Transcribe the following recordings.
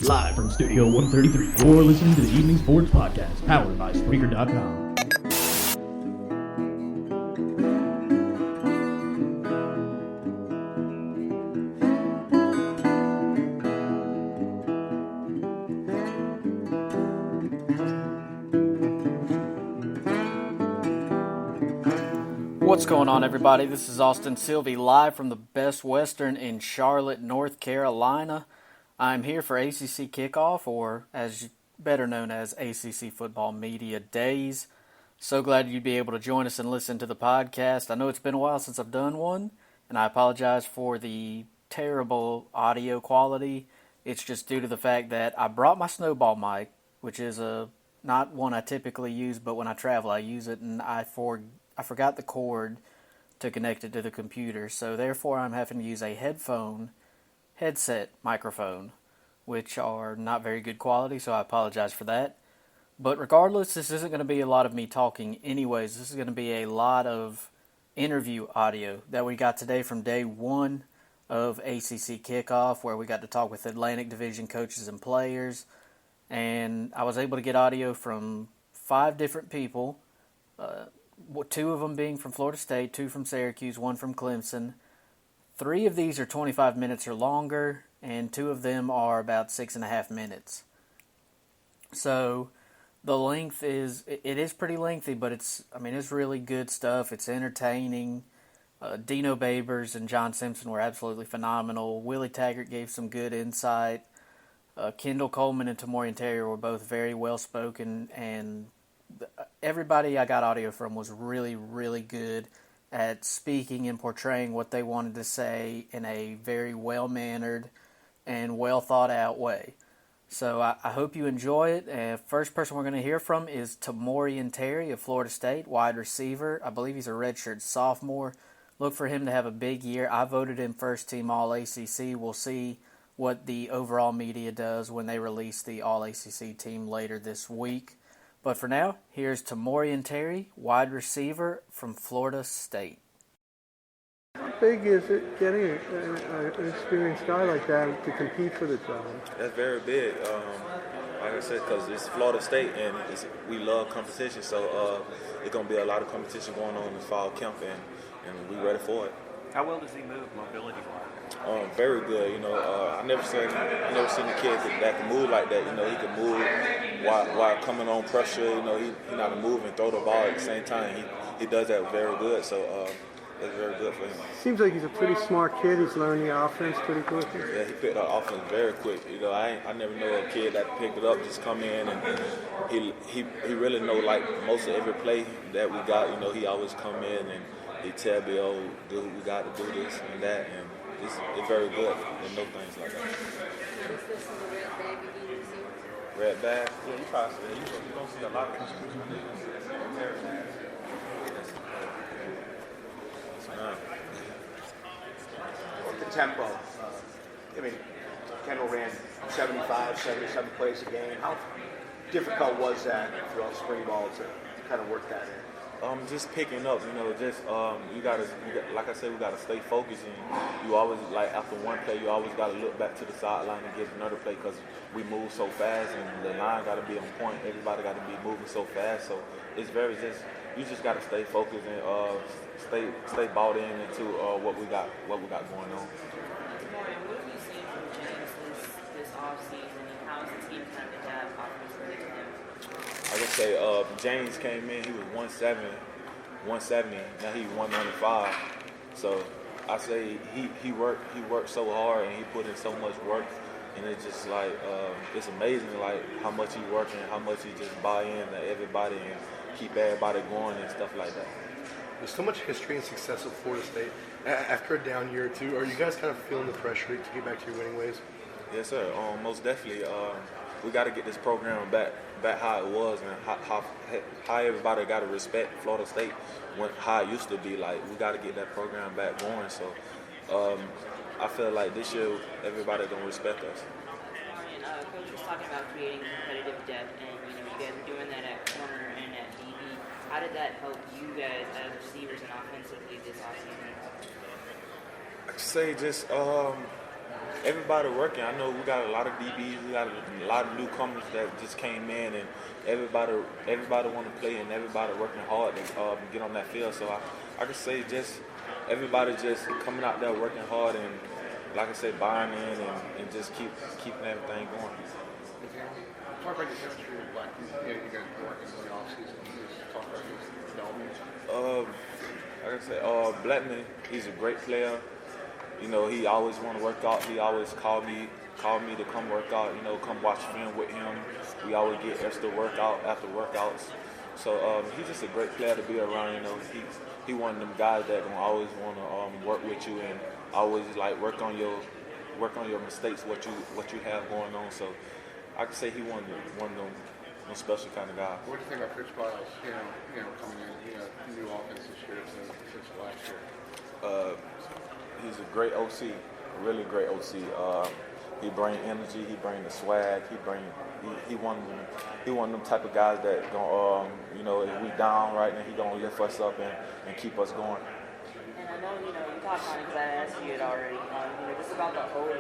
Live from Studio 133, you're listening to the Evening Sports Podcast, powered by Spreaker.com. What's going on, everybody? This is Austin Sylvie, live from the Best Western in Charlotte, North Carolina. I'm here for ACC Kickoff, or as better known as ACC Football Media Days. So glad you'd be able to join us and listen to the podcast. I know it's been a while since I've done one, and I apologize for the terrible audio quality. It's just due to the fact that I brought my snowball mic, which is not one I typically use, but when I travel I use it, and I forgot the cord to connect it to the computer, so therefore I'm having to use a headset microphone, which are not very good quality, so I apologize for that. But regardless, this isn't going to be a lot of me talking anyways. This is going to be a lot of interview audio that we got today from day one of ACC Kickoff, where we got to talk with Atlantic Division coaches and players, and I was able to get audio from 5 different people, 2 of them being from Florida State, 2 from Syracuse, 1 from Clemson. 3 of these are 25 minutes or longer, and 2 of them are about 6.5 minutes. So the length is pretty lengthy, but it's really good stuff. It's entertaining. Dino and John Simpson were absolutely phenomenal. Willie Taggart gave some good insight. Kendall, Coleman, and Tamorrion were both very well spoken, and everybody I got audio from was really, really good at speaking and portraying what they wanted to say in a very well-mannered and well-thought-out way. So I hope you enjoy it. First person we're going to hear from is Tamorrion of Florida State, wide receiver. I believe he's a redshirt sophomore. Look for him to have a big year. I voted him first team All-ACC. We'll see what the overall media does when they release the All-ACC team later this week. But for now, here's Tamorrion, wide receiver from Florida State. How big is it getting an experienced guy like that to compete for the job? That's very big. Like I said, because it's Florida State and we love competition, so it's going to be a lot of competition going on in this fall camp, and we're ready for it. How well does he move mobility-wise? Very good. I never seen a kid that can move like that. He can move while coming on pressure. He not to move and throw the ball at the same time. He does that very good. So that's very good for him. Seems like he's a pretty smart kid. He's learning the offense pretty quickly. Yeah, he picked up offense very quick. I never know a kid that picked it up, just come in and he really know like most of every play that we got. He always come in and he tell me, oh, dude, we got to do this and that, and it's very good to know things like that. Red bag? Yeah, you probably see it. You don't see a lot of constitution. The tempo. Kendall ran 75, 77 plays a game. How difficult was that throughout spring ball to kind of work that in? Just picking up, you gotta, like I said, we gotta stay focused, and you always, like after one play, you always gotta look back to the sideline and get another play because we move so fast, and the line gotta be on point. Everybody gotta be moving so fast, so it's you just gotta stay focused and stay bought into what we got going on. What have you seen from James this offseason, and how has the team kind of adapted offensively to him? I would say James came in, he was 170, now he's 195. So I say he worked so hard and he put in so much work, and it's just like it's amazing like how much he working, how much he just buy in to everybody and keep everybody going and stuff like that. There's so much history and success at Florida State. After a down year or two, are you guys kind of feeling the pressure to get back to your winning ways? Yes, sir. Most definitely. We got to get this program back how it was, and how everybody got to respect Florida State how it used to be. Like, we got to get that program back going. So I feel like this year everybody gonna respect us. Coach was talking about creating competitive depth, and you guys are doing that at corner and at DB. How did that help you guys as receivers and offensively this offseason? I say just everybody working. I know we got a lot of DBs, we got a lot of newcomers that just came in, and everybody want to play, and everybody working hard to get on that field. So I could say just everybody just coming out there working hard, and like I said, buying in and just keeping everything going. Talk about your chemistry with Black. You guys been working in the offseason. Just talk about his development. Like I said, Blackman, he's a great player. You know, he always want to work out. He always call me to come work out. You know, come watch film with him. We always get extra workout after workouts. So he's just a great player to be around. You know, he one of them guys that gonna always want to work with you and always like work on your mistakes, what you have going on. So I could say he one of them special kind of guys. What do you think about Coach Biles? You know, coming in, new offense this year since last year. He's a great OC, a really great OC. He bring energy, he bring the swag, he one of them type of guys that gonna if we down right now, he gonna lift us up and keep us going. And I know you talked on it because I asked you it already. Just about the O-line.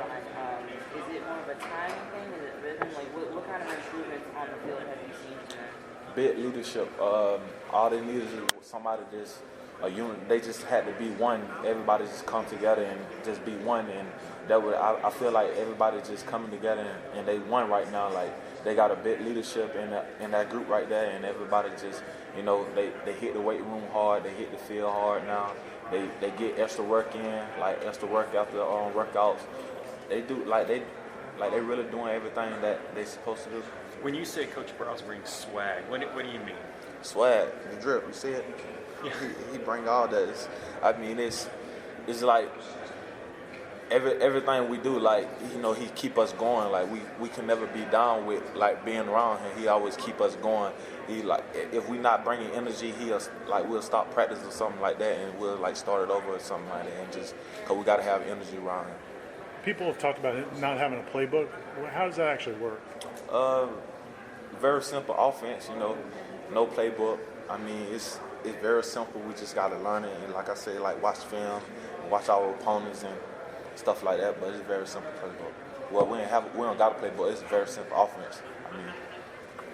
Is it more of a timing thing? Is it rhythm? Like what kind of improvements on the field have you seen tonight? Big leadership. All they need is somebody just a unit. They just had to be one. Everybody just come together and just be one. And that would I feel like everybody just coming together and they one right now. Like they got a big leadership in that group right there, and everybody just they hit the weight room hard. They hit the field hard now. They get extra work in, like extra work after workouts. They do like they really doing everything that they supposed to do. When you say Coach Browse brings swag, what do you mean? Swag, the drip. You see it? Yeah. He bring all that. It's like everything we do. Like he keep us going. Like we can never be down with like being around him. He always keep us going. He like if we not bringing energy, we'll stop practice or something like that, and we'll like start it over or something like that, and just because we got to have energy around him. People have talked about it not having a playbook. How does that actually work? Very simple offense, no playbook. I mean, it's very simple. We just got to learn it, and like I said, like watch film, watch our opponents and stuff like that. But it's a very simple playbook. Well, we don't got a playbook. It's a very simple offense. I mean,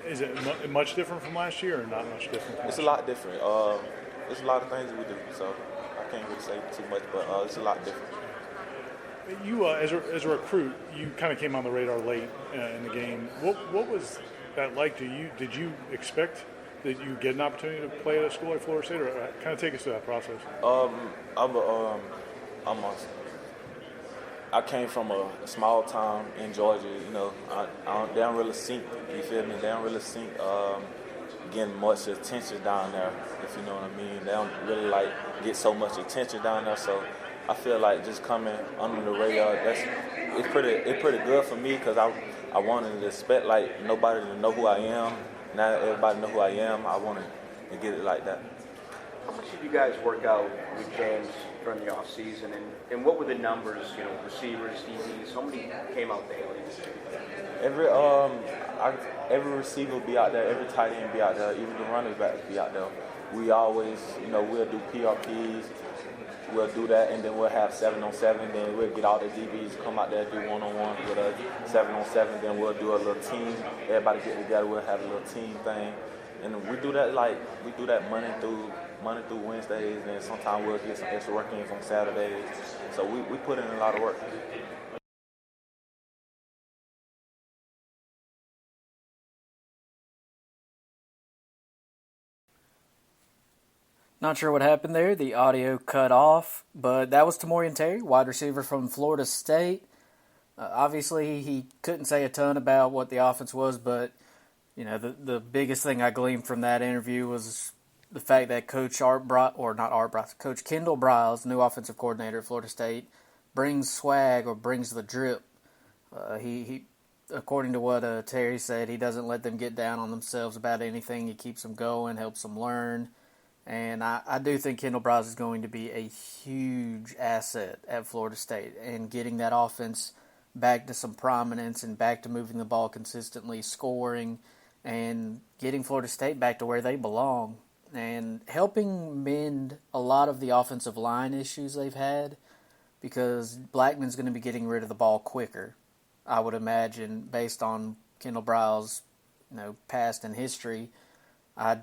is it much different from last year, or not much different? It's a lot different. It's a lot of things we do, so I can't really say too much, but it's a lot different. You, as a recruit, you kind of came on the radar late in the game. What was that like? Did you expect that you get an opportunity to play at a school like Florida State, or kind of take us through that process? I came from a small town in Georgia. They don't really sink. You feel me? They don't really sink getting much attention down there. If you know what I mean, they don't really like get so much attention down there. So I feel like just coming under the radar, it's pretty good for me because I wanted to expect like nobody to know who I am. Now that everybody know who I am, I wanted to get it like that. How much did you guys work out with James during the off season, and what were the numbers? Receivers, DBs, how many came out daily? Every receiver be out there, every tight end be out there, even the running backs be out there. We always, we'll do PRPs. We'll do that, and then we'll have 7-on-7. Then we'll get all the DBs come out there do 1-on-1 with us, 7-on-7. Then we'll do a little team. Everybody get together. We'll have a little team thing, and we do that Monday through Wednesdays. And sometimes we'll get some extra work in on Saturdays. So we put in a lot of work. Not sure what happened there. The audio cut off, but that was Tamorrion, wide receiver from Florida State. Obviously, he couldn't say a ton about what the offense was, but the biggest thing I gleaned from that interview was the fact that Coach Kendall Briles, new offensive coordinator at Florida State, brings swag or brings the drip. He according to what Terry said, he doesn't let them get down on themselves about anything. He keeps them going, helps them learn. And I do think Kendall Briles is going to be a huge asset at Florida State and getting that offense back to some prominence and back to moving the ball consistently, scoring, and getting Florida State back to where they belong and helping mend a lot of the offensive line issues they've had. because Blackman's going to be getting rid of the ball quicker, I would imagine, based on Kendall Briles' past and history. I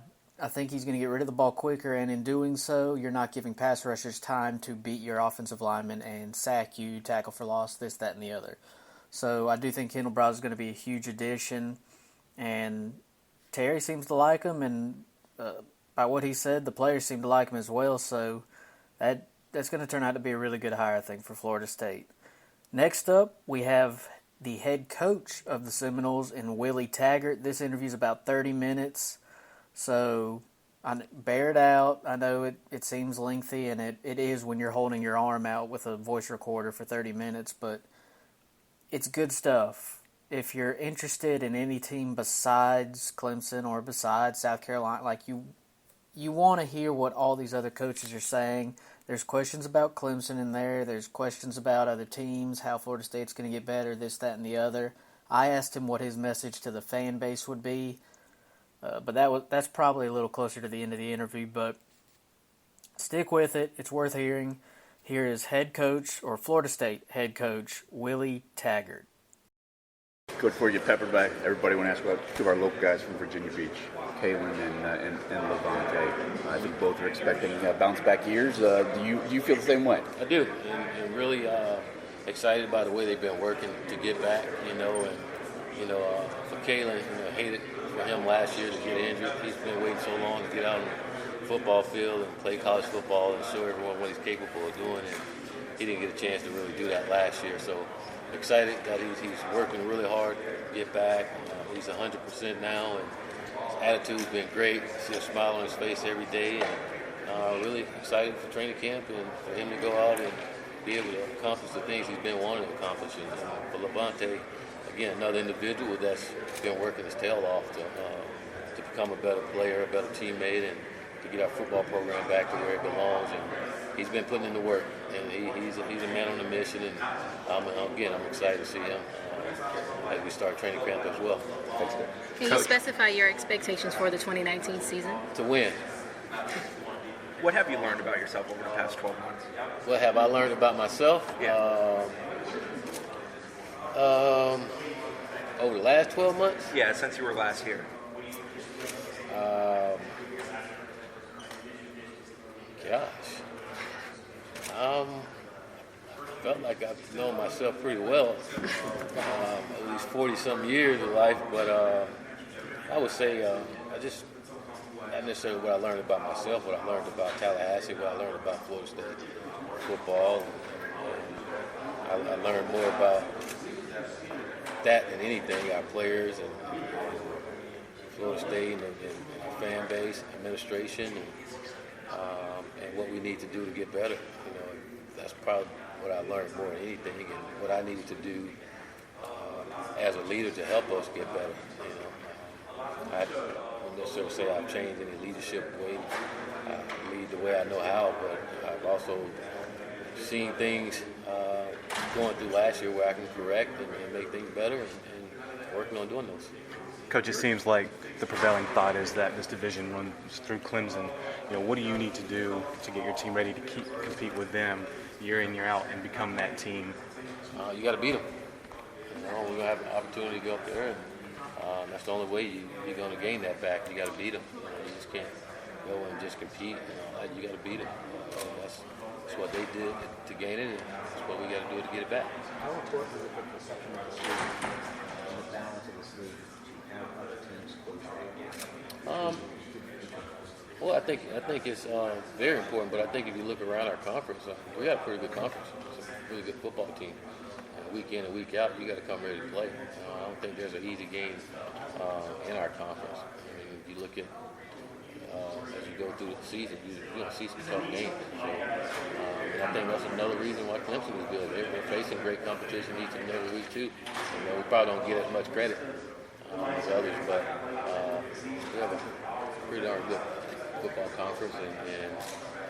think he's going to get rid of the ball quicker, and in doing so, you're not giving pass rushers time to beat your offensive linemen and sack you, tackle for loss, this, that, and the other. So I do think Kendall Briles is going to be a huge addition, and Terry seems to like him, and by what he said, the players seem to like him as well, so that's going to turn out to be a really good hire, I think, for Florida State. Next up, we have the head coach of the Seminoles in Willie Taggart. This interview is about 30 minutes, so bear it out. I know it seems lengthy, and it is when you're holding your arm out with a voice recorder for 30 minutes, but it's good stuff. If you're interested in any team besides Clemson or besides South Carolina, you want to hear what all these other coaches are saying. There's questions about Clemson in there. There's questions about other teams, how Florida State's going to get better, this, that, and the other. I asked him what his message to the fan base would be, but that's probably a little closer to the end of the interview. But stick with it. It's worth hearing. Here is Florida State head coach Willie Taggart. Coach, before you get peppered by everybody, I want to ask about two of our local guys from Virginia Beach, Coleman and Levante. I think both are expecting bounce-back years. Do you feel the same way? I do, and really excited by the way they've been working to get back. For Kalen, hated for him last year to get injured. He's been waiting so long to get out on the football field and play college football and show everyone what he's capable of doing, and he didn't get a chance to really do that last year. So excited that he's working really hard to get back. He's 100% now, and his attitude's been great. See a smile on his face every day, and really excited for training camp and for him to go out and be able to accomplish the things he's been wanting to accomplish. And for Levante, again, another individual that's been working his tail off to become a better player, a better teammate, and to get our football program back to where it belongs. And he's been putting in the work, and he's a man on a mission. And I'm excited to see him as we start training camp as well. Thanks, Dave. Can you specify your expectations for the 2019 season? To win. What have you learned about yourself over the past 12 months? What have I learned about myself? Yeah. Over the last 12 months? Yeah, since you were last here. I felt like I've known myself pretty well, at least 40-some years of life, but I would say not necessarily what I learned about myself, what I learned about Tallahassee, what I learned about Florida State football. And I learned more about that than anything, our players and Florida State and our fan base, administration, and what we need to do to get better. That's probably what I learned more than anything, and what I needed to do as a leader to help us get better. I wouldn't necessarily say I've changed any leadership way. I lead the way I know how, but I've also seen things going through last year where I can correct and make things better, and working on doing those. Coach, it seems like the prevailing thought is that this division runs through Clemson. What do you need to do to get your team ready to compete with them year in, year out, and become that team? You got to beat them. We're going to have an opportunity to go up there, and that's the only way you're going to gain that back. You got to beat them. You just can't go and just compete. You got to beat them. That's what they did to gain it, and that's what we got to do to get it back. How important is it for the second and the balance of this league to have other teams close? Well, I think it's very important, but I think if you look around our conference, we got a pretty good conference. It's a really good football team. Week in and week out, you got to come ready to play. I don't think there's an easy game in our conference. If you look at as you go through the season, you're going to see some tough games. So, I think that's another reason why Clemson is good. They're facing great competition each and every week too. We probably don't get as much credit as others, but we have a pretty darn good football conference, and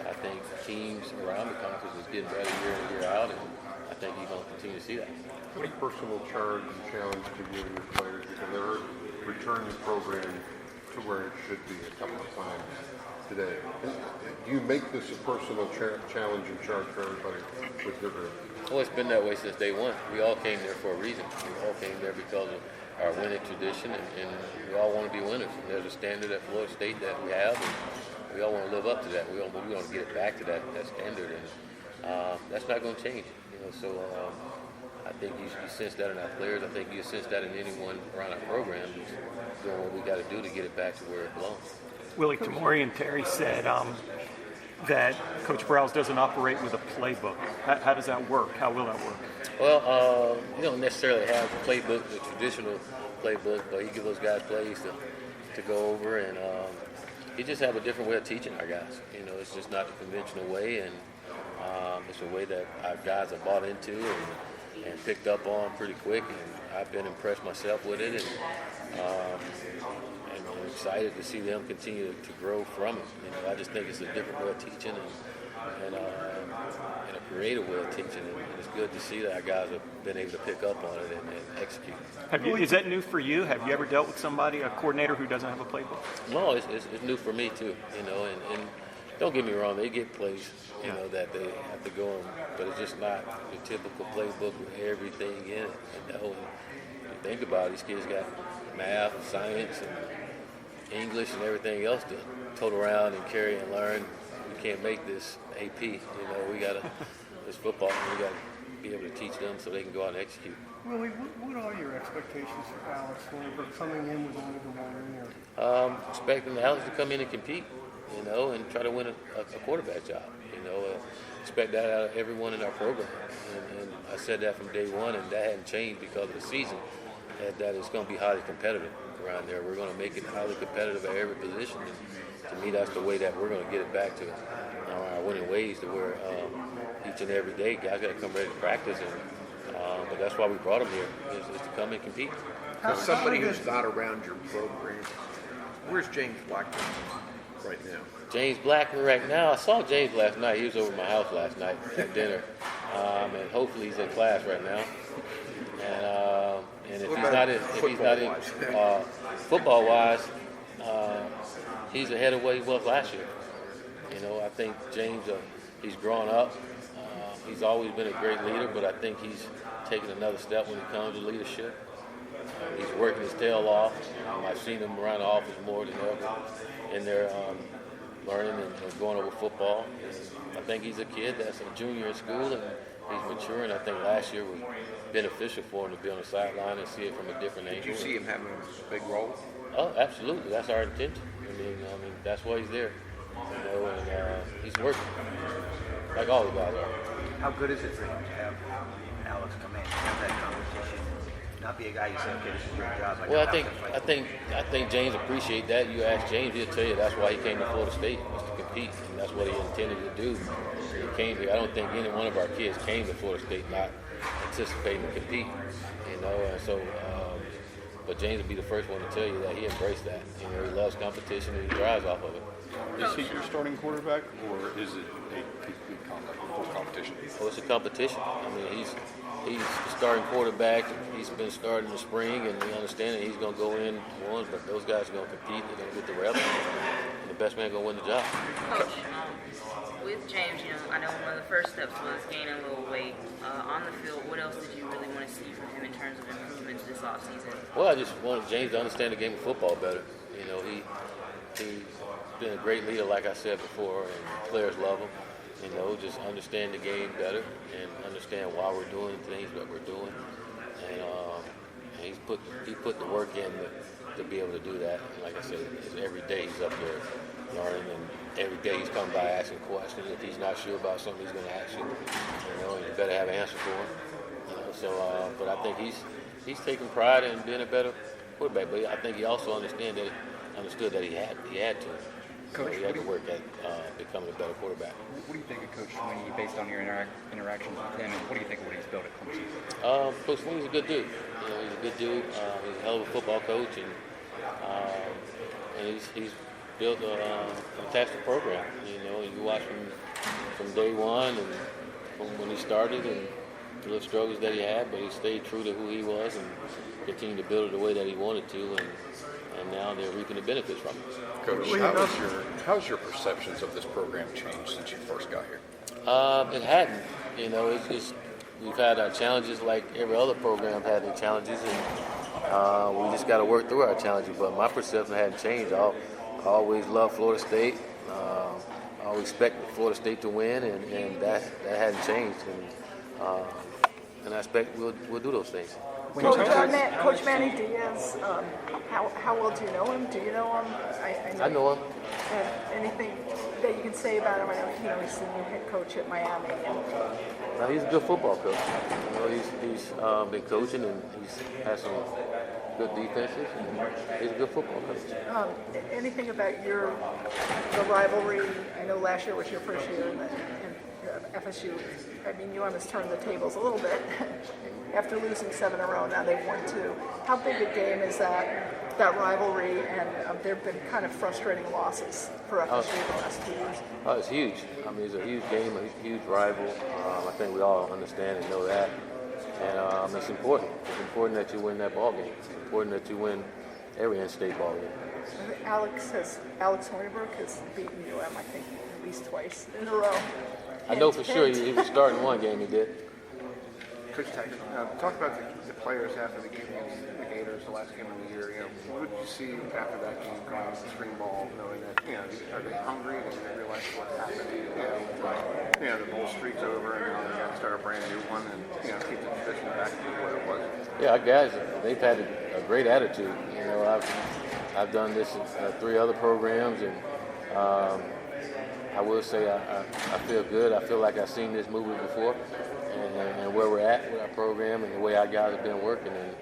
I think teams around the conference is getting better year in, year out, and I think you're going to continue to see that. How many personal charge and challenge to give your players, because they're returning the program to where it should be a couple of times today. Do you make this a personal challenge and charge for everybody with your group? Well, it's been that way since day one. We all came there for a reason. We all came there because of our winning tradition, and we all want to be winners. And there's a standard at Florida State that we have, and we all want to live up to that. We want to get it back to that standard, and that's not going to change. So I think you sense that in our players. I think you sense that in anyone around our program who's doing what we got to do to get it back to where it belongs. Willie, Tamorrion Terry said that Coach Browse doesn't operate with a playbook. How does that work? How will that work? Well, you don't necessarily have the playbook, the traditional playbook, but you give those guys plays to go over, and you just have a different way of teaching our guys. It's just not the conventional way, and it's a way that our guys have bought into and picked up on pretty quick, and I've been impressed myself with it, and I'm excited to see them continue to grow from it. I just think it's a different way of teaching and a creative way of teaching, and it's good to see that our guys have been able to pick up on it and execute. Is that new for you? Have you ever dealt with somebody, a coordinator who doesn't have a playbook? No, it's new for me too. And don't get me wrong, they get plays, that they have to go on, but it's just not the typical playbook with everything in it. And you think about it, these kids got math, science, and English, and everything else to tote around and carry and learn. We can't make this AP. We got to, this football, we got to be able to teach them so they can go out and execute. Willie, what are your expectations for Alex for coming in with only the 1 year? Expecting Alex to come in and compete, and try to win a quarterback job. Expect that out of everyone in our program. And I said that from day one, and that hadn't changed because of the season, that it's going to be highly competitive around there. We're going to make it highly competitive at every position. And to me, that's the way that we're going to get it back to our winning ways, to where each and every day guys got to come ready to practice. But that's why we brought them here, is to come and compete. As somebody who's not around your program, where's James Blackman right now? James Blackman right now, I saw James last night. He was over at my house last night at dinner. And hopefully he's in class right now. And if he's not in football-wise, he's ahead of what he was last year. I think James, he's grown up. He's always been a great leader, but I think he's taken another step when it comes to leadership. He's working his tail off. I've seen him around the office more than ever in there learning and going over football. And I think he's a kid that's a junior in school, and he's maturing. I think last year was beneficial for him to be on the sideline and see it from a different angle. Did you see him having a big role? Oh, absolutely. That's our intention. I mean, that's why he's there. And he's working like all the guys are. How good is it for him to have Alex come in, have that competition, not be a guy you say, okay, this is your job? Like, well, I think James appreciates that. You ask James, he'll tell you that's why he came to Florida State, was to compete, and that's what he intended to do. He came here. I don't think any one of our kids came to Florida State not anticipating to compete, and so. But James would be the first one to tell you that he embraced that. He loves competition and he thrives off of it. Is he your starting quarterback, or is it a complete full competition? Well, it's a competition. I mean, he's the starting quarterback. He's been starting in the spring, and we understand that he's going to go in one, but those guys are going to compete. They're going to get the reps, and the best man going to win the job. Coach, with James, I know one of the first steps was gaining a little weight. On the field, what else did you really want to see from him in terms of improvements this offseason? Well, I just wanted James to understand the game of football better. He's been a great leader, like I said before, and players love him. Just understand the game better and understand why we're doing things that we're doing. And he put the work in to be able to do that. And like I said, every day he's up there learning, and every day he's coming by asking questions. If he's not sure about something, he's going to ask you. And you better have an answer for him. But I think he's taking pride in being a better quarterback. But I think he also understood that he had to. Coach, he had to work at becoming a better quarterback. What do you think of Coach Sweeney based on your interactions with him, and what do you think of what he's built at Clemson? Coach Sweeney's a good dude. He's a good dude. He's a hell of a football coach, and he's built a fantastic program. You watch him from day one and from when he started, and little struggles that he had, but he stayed true to who he was and continued to build it the way that he wanted to, and now they're reaping the benefits from it. Coach, how's your perceptions of this program changed since you first got here? It hadn't. We've had our challenges like every other program had their challenges, and we just got to work through our challenges. But my perception hadn't changed. I always loved Florida State. I always expected Florida State to win, and that hadn't changed. And I expect we'll do those things. Coach Manny Diaz, how well do you know him? Do you know him? I know him. Anything that you can say about him? I know he's the new head coach at Miami. He's a good football coach. He's been coaching and he's had some good defenses. And he's a good football coach. Anything about the rivalry? I know last year was your first year in FSU. I mean, UM has turned the tables a little bit. After losing 7 in a row, now they've won 2. How big a game is that rivalry? And there have been kind of frustrating losses for FSU the last 2 years. Oh, it's huge. I mean, it's a huge game, a huge rival. I think we all understand and know that. And it's important. It's important that you win that ball game. It's important that you win every in-state ball game. Alex Hornibrook has beaten UM, I think, at least twice in a row. I know for sure he was starting one game, he did. Coach Taggart, talk about the players after the game against the Gators, the last game of the year. What did you see after that game going into spring ball, knowing that, are they hungry and they realize what's happening? The bowl streak's over and now they got to start a brand new one and, keep the tradition back to what it was. Yeah, our guys, they've had a great attitude. I've done this in 3 other programs, and I will say I feel good. I feel like I've seen this movie before. And where we're at with our program and the way our guys have been working. And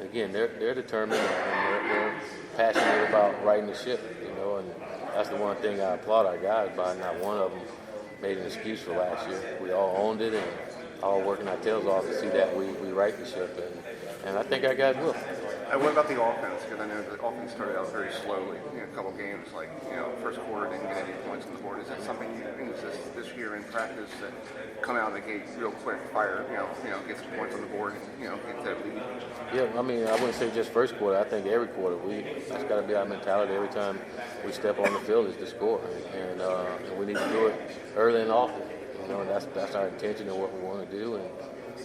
again, they're determined and they're passionate about righting the ship, and that's the one thing I applaud our guys by. Not one of them made an excuse for last year. We all owned it and all working our tails off to see that we right the ship. And I think our guys will. What about the offense? Because I know the offense started out very slowly. A couple games, first quarter didn't get any points on the board. Is that something you think this year in practice that come out of the gate real quick, fire, get some points on the board and get that lead? Yeah, I mean, I wouldn't say just first quarter. I think every quarter that's got to be our mentality. Every time we step on the field is to score, and we need to do it early and often. And that's our intention and what we want to do,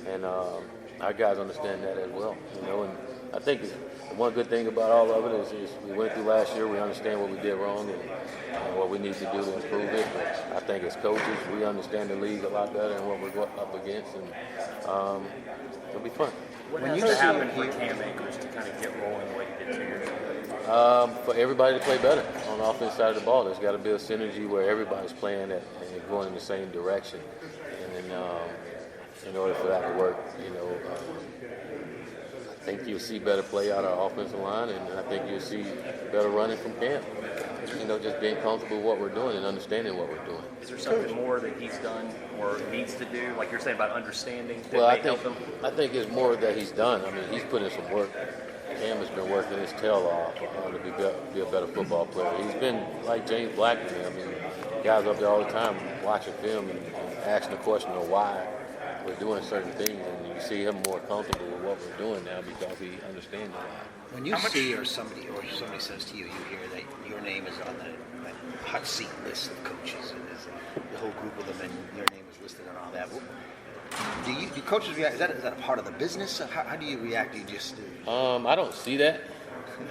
and our guys understand that as well. And I think the one good thing about all of it is we went through last year. We understand what we did wrong and what we need to do to improve it. But I think as coaches, we understand the league a lot better and what we're up against, and it'll be fun. What has to happen for Cam Akers to kind of get rolling the way he did 2 years ago? For everybody to play better on the offense side of the ball, there's got to be a synergy where everybody's playing and going in the same direction. And in order for that to work, I think you'll see better play out of our offensive line, and I think you'll see better running from Cam. Just being comfortable with what we're doing and understanding what we're doing. Is there something more that he's done or needs to do, like you're saying about understanding that Well, may help him? I think it's more that he's done. I mean, he's put in some work. Cam has been working his tail off to be a better football player. He's been like James Blackman. I mean, guys up there all the time watching film and asking the question of why we're doing certain things, and you see him more comfortable with what we're doing now because he understands why. When you see or somebody says to you, you hear that your name is on the hot seat list of coaches, and there's the whole group of them, and your name is listed and all that. Do coaches react? Is that a part of the business? How do you react? Do you just? I don't see that,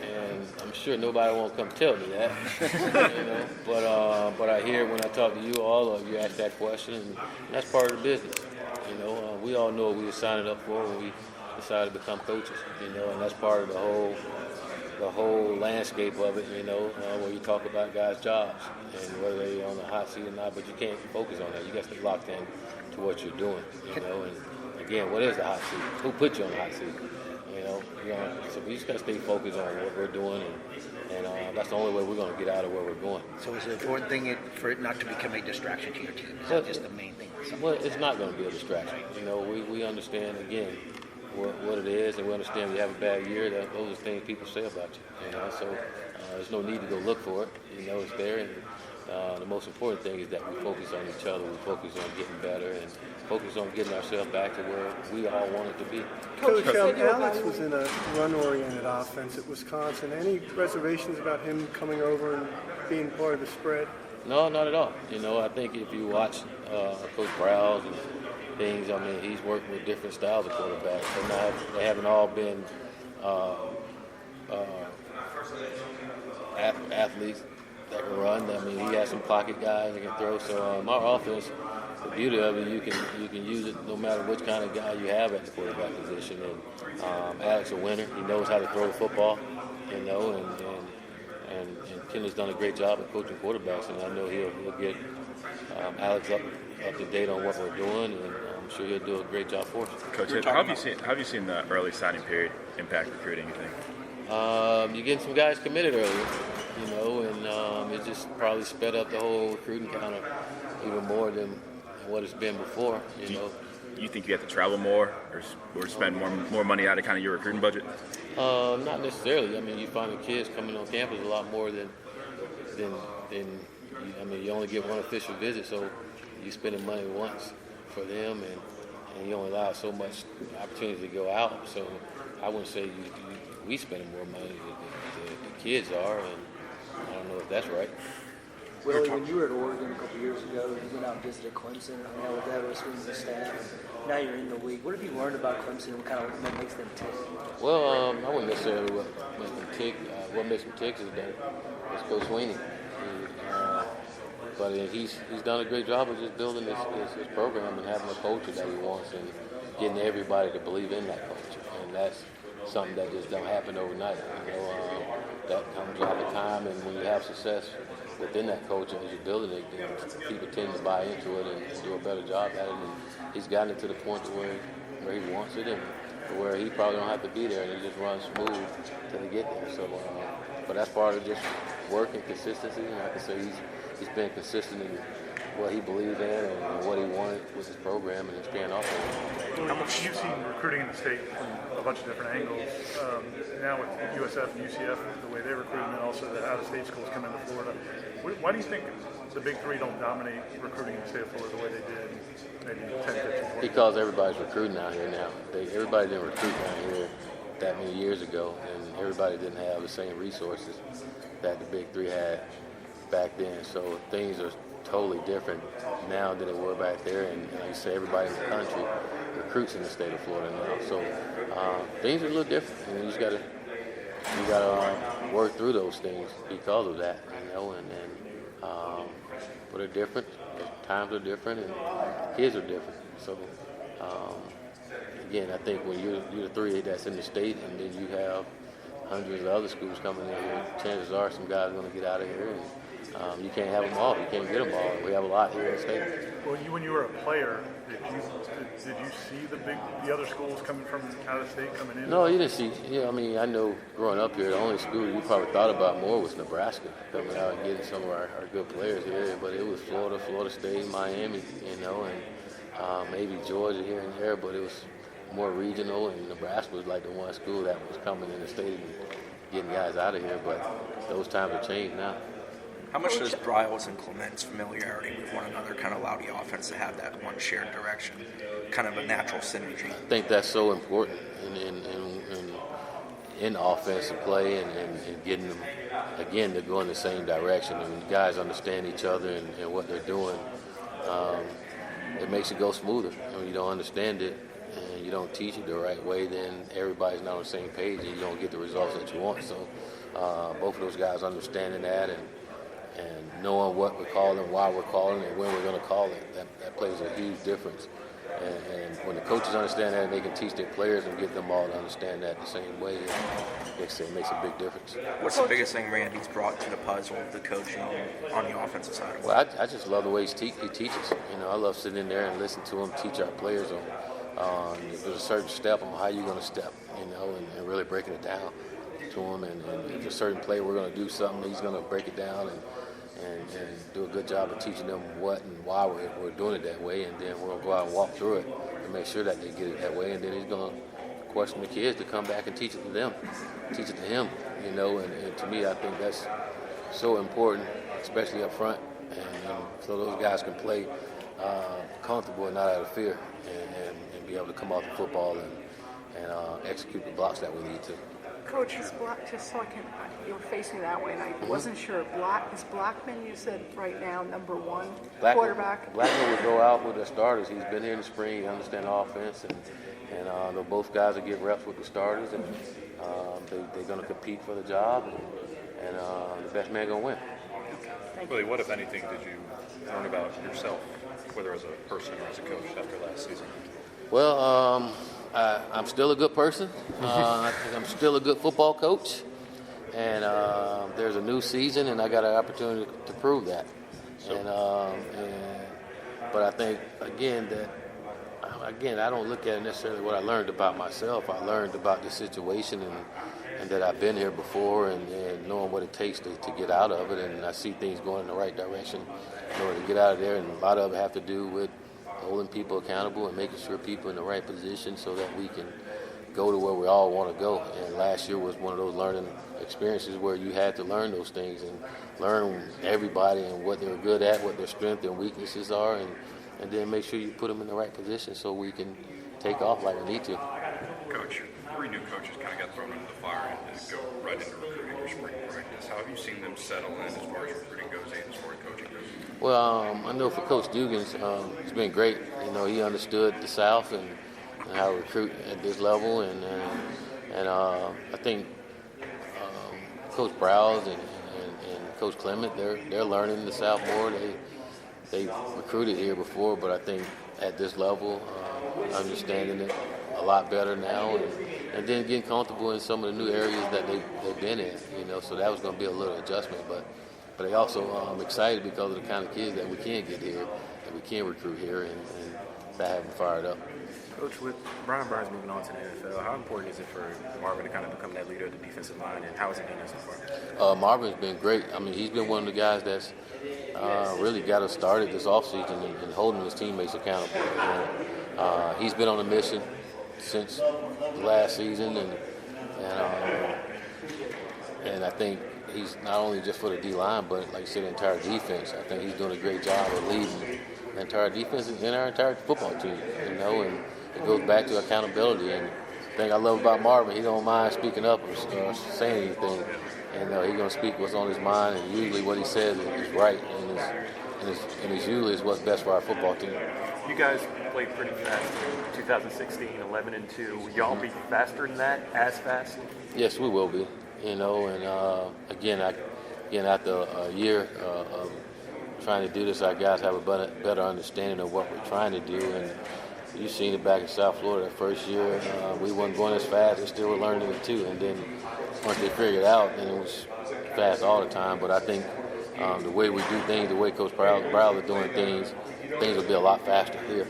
and I'm sure nobody won't come tell me that. But I hear when I talk to you all, you ask that question, and that's part of the business. We all know what we were signing up for when we decided to become coaches. And that's part of the whole landscape of it. Where you talk about guys' jobs and whether they're on the hot seat or not. But you can't focus on that. You got to stay locked in to what you're doing. And again, what is the hot seat? Who put you on the hot seat? So we just got to stay focused on what we're doing, and that's the only way we're going to get out of where we're going. So is the important thing for it not to become a distraction to your team? Is that just the main thing? Well, it's not going to be a distraction. We understand, again, what it is, and we understand we have a bad year. Those are things people say about you. So there's no need to go look for it. It's there, and The most important thing is that we focus on each other, we focus on getting better, and focus on getting ourselves back to where we all wanted to be. Coach, Alex was in a run-oriented offense at Wisconsin. Any reservations about him coming over and being part of the spread? No, not at all. I think if you watch Coach Browse and things, I mean, he's worked with different styles of quarterbacks. They haven't all been athletes that can run. I mean, he has some pocket guys that can throw. So our offense, the beauty of it, you can use it no matter which kind of guy you have at the quarterback position. And Alex is a winner. He knows how to throw the football, and Kendall's done a great job of coaching quarterbacks, and I know he'll get Alex up to date on what we're doing, and I'm sure he'll do a great job for us. Coach, how have you seen the early signing period impact recruiting, you think? You're getting some guys committed earlier, and it just probably sped up the whole recruiting counter even more than what it's been before. You think you have to travel more or spend more money out of kind of your recruiting budget? Not necessarily. I mean, you find the kids coming on campus a lot more than you only get one official visit, so you're spending money once for them, and you only allow so much opportunity to go out. So I wouldn't say we spending more money than the kids are, and I don't know if that's right. Willie, when you were at Oregon a couple years ago, you went out and visited Clemson, hung out with that rest of the staff. Now you're in the league. What have you learned about Clemson and what makes them tick? Well, I wouldn't necessarily what makes them tick. What makes them tick is Coach Sweeney. But he's done a great job of just building his program and having a culture that he wants and getting everybody to believe in that culture. And that's something that just don't happen overnight. That comes over time, and when you have success within that culture as you're building it, then people tend to buy into it and do a better job at it. And he's gotten it to the point to where he wants it and to where he probably don't have to be there, and he just runs smooth till he get there. So, but that's part of just work and consistency. And like I say, he's been consistent in what he believed in and what he wanted with his program, and it's paying off. How much you've seen recruiting in the state from a bunch of different angles. Now with USF and UCF, the way they recruit, and also the out-of-state schools come into Florida. Why do you think the Big Three don't dominate recruiting in the state of Florida the way they did maybe 10, 15, 20? Because everybody's recruiting out here now. Everybody didn't recruit down here that many years ago, and everybody didn't have the same resources that the Big Three had back then. So things are totally different now than they were back there, and like you say, everybody in the country recruits in the state of Florida now. So things are a little different, and you just gotta work through those things because of that, but they're different. Times are different, and kids are different. So again, I think when you're the 3A that's in the state, and then you have hundreds of other schools coming in here, chances are some guys are going to get out of here. And you can't have them all. You can't get them all. We have a lot here in the state. Well, when you were a player, did you see the other schools coming from out of state coming in? No, you didn't see. I mean, I know growing up here, the only school you probably thought about more was Nebraska coming out and getting some of our good players here. But it was Florida, Florida State, Miami, and maybe Georgia here and there. But it was more regional, and Nebraska was like the one school that was coming in the state and getting guys out of here. But those times have changed now. How much does Briles and Clement's familiarity with one another kind of allow the offense to have that one shared direction, kind of a natural synergy? I think that's so important in offensive play and getting them, again, to go in the same direction. And when guys understand each other and what they're doing, it makes it go smoother. And when you don't understand it and you don't teach it the right way, then everybody's not on the same page and you don't get the results that you want. So both of those guys understanding that and knowing what we're calling, why we're calling, and when we're going to call it, that plays a huge difference. And when the coaches understand that, they can teach their players and get them all to understand that the same way. It makes a big difference. What's the biggest thing Randy's brought to the puzzle of the coaching on the offensive side? Well, I just love the way he teaches. I love sitting in there and listening to him teach our players on there's a certain step on how you're going to step, and really breaking it down to him. And if there's a certain play we're going to do something, he's going to break it down and do a good job of teaching them what and why we're doing it that way, and then we're going to go out and walk through it and make sure that they get it that way, and then he's going to question the kids to come back and teach it to them, teach it to him, and to me I think that's so important, especially up front, and so those guys can play comfortable and not out of fear, and be able to come off the football and execute the blocks that we need to. Coach, his block, just so I can, you were facing that way, and I wasn't sure. Is Blackman, you said right now, number one quarterback? Blackman will go out with the starters. He's been here in the spring. He understands the offense, and both guys will get reps with the starters, and they're going to compete for the job, and the best man going to win. Willie, what, if anything, did you learn about yourself, whether as a person or as a coach, after last season? Well, I'm still a good person. I think I'm still a good football coach. And there's a new season, and I got an opportunity to prove that. But I think, again, I don't look at necessarily what I learned about myself. I learned about the situation and that I've been here before and knowing what it takes to get out of it. And I see things going in the right direction in order to get out of there. And a lot of it have to do with holding people accountable and making sure people are in the right position so that we can go to where we all want to go. And last year was one of those learning experiences where you had to learn those things and learn everybody and what they're good at, what their strengths and weaknesses are, and then make sure you put them in the right position so we can take off like we need to. Coach, 3 new coaches kind of got thrown into the fire and go right into recruiting or spring practice. How have you seen them settle in as far as recruiting goes and as far as coaching goes? Well, I know for Coach Dugans, it's been great. He understood the South and how to recruit at this level, and I think Coach Browse and Coach Clement, they're learning the South more. They recruited here before, but I think at this level, understanding it a lot better now, and then getting comfortable in some of the new areas that they've been in. So that was going to be a little adjustment, but they also excited because of the kind of kids that we can get here, that we can recruit here, and that have them fired up. Coach, with Brian Burns moving on to the NFL, how important is it for Marvin to kind of become that leader of the defensive line, and how has it been so far? Marvin's been great. He's been one of the guys that's really got us started this offseason and holding his teammates accountable. And, he's been on a mission since last season, and I think he's not only just for the D-line, but like you said, the entire defense. I think he's doing a great job of leading the entire defense and our entire football team, and it goes back to accountability. And the thing I love about Marvin, he don't mind speaking up or saying anything, and he's going to speak what's on his mind, and usually what he says is right, and it's usually what's best for our football team. You guys played pretty fast in 2016, 11-2. Will y'all be faster than that, as fast? Yes, we will be. Again, after a year of trying to do this, our guys have a better understanding of what we're trying to do. And you've seen it back in South Florida. That first year, we weren't going as fast. They still were learning it too. And then once they figured it out, then it was fast all the time. But I think the way we do things, the way Coach Brown is doing things will be a lot faster here.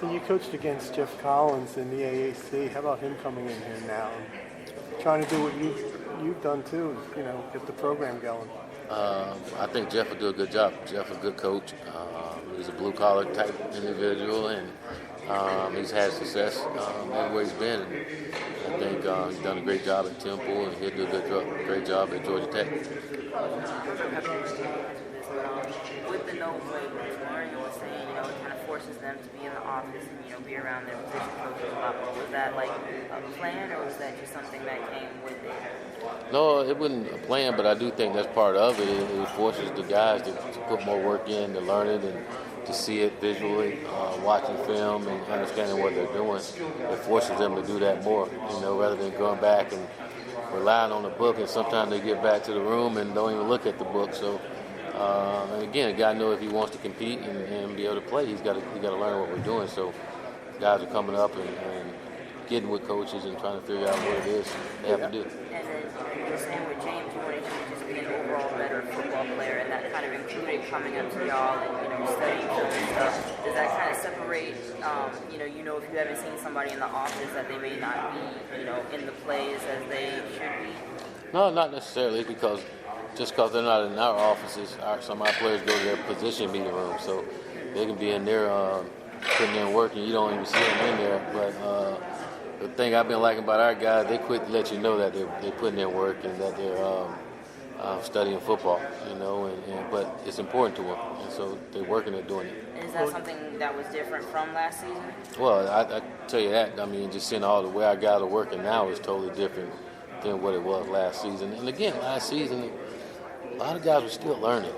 And you coached against Jeff Collins in the AAC. How about him coming in here now? Trying to do what you've done too, get the program going. I think Jeff will do a good job. Jeff's a good coach. He's a blue-collar type individual, and he's had success everywhere he's been. And I think he's done a great job at Temple, and he'll do a great job at Georgia Tech. With the no playbook, Tamorrion was saying, it kind of forces them to be in the office and, be around their position coaches a lot more. Was that like a plan, or was that just something that came with it? No, it wasn't a plan, but I do think that's part of it. It forces the guys to put more work in, to learn it, and to see it visually, watching film and understanding what they're doing. It forces them to do that more, rather than going back and relying on the book, and sometimes they get back to the room and don't even look at the book. So, and again, a guy knows if he wants to compete and be able to play, he's got to learn what we're doing. So, guys are coming up and getting with coaches and trying to figure out what it is they have to do. And then you were saying with James, you wanted to just be an overall better football player, and that kind of included coming up to y'all and studying film and stuff. Does that kind of separate? If you haven't seen somebody in the office, that they may not be, in the plays as they should be. No, not necessarily, because they're not in our offices, some of our players go to their position meeting room, so they can be in there putting in work, and you don't even see them in there. But the thing I've been liking about our guys, they quit to let you know that they're putting in work and that studying football, but it's important to them, and so they're working at doing it. And is that something that was different from last season? Well, I tell you that. I mean, just seeing all the way our guys are working now is totally different than what it was last season. And again, last season, a lot of guys were still learning.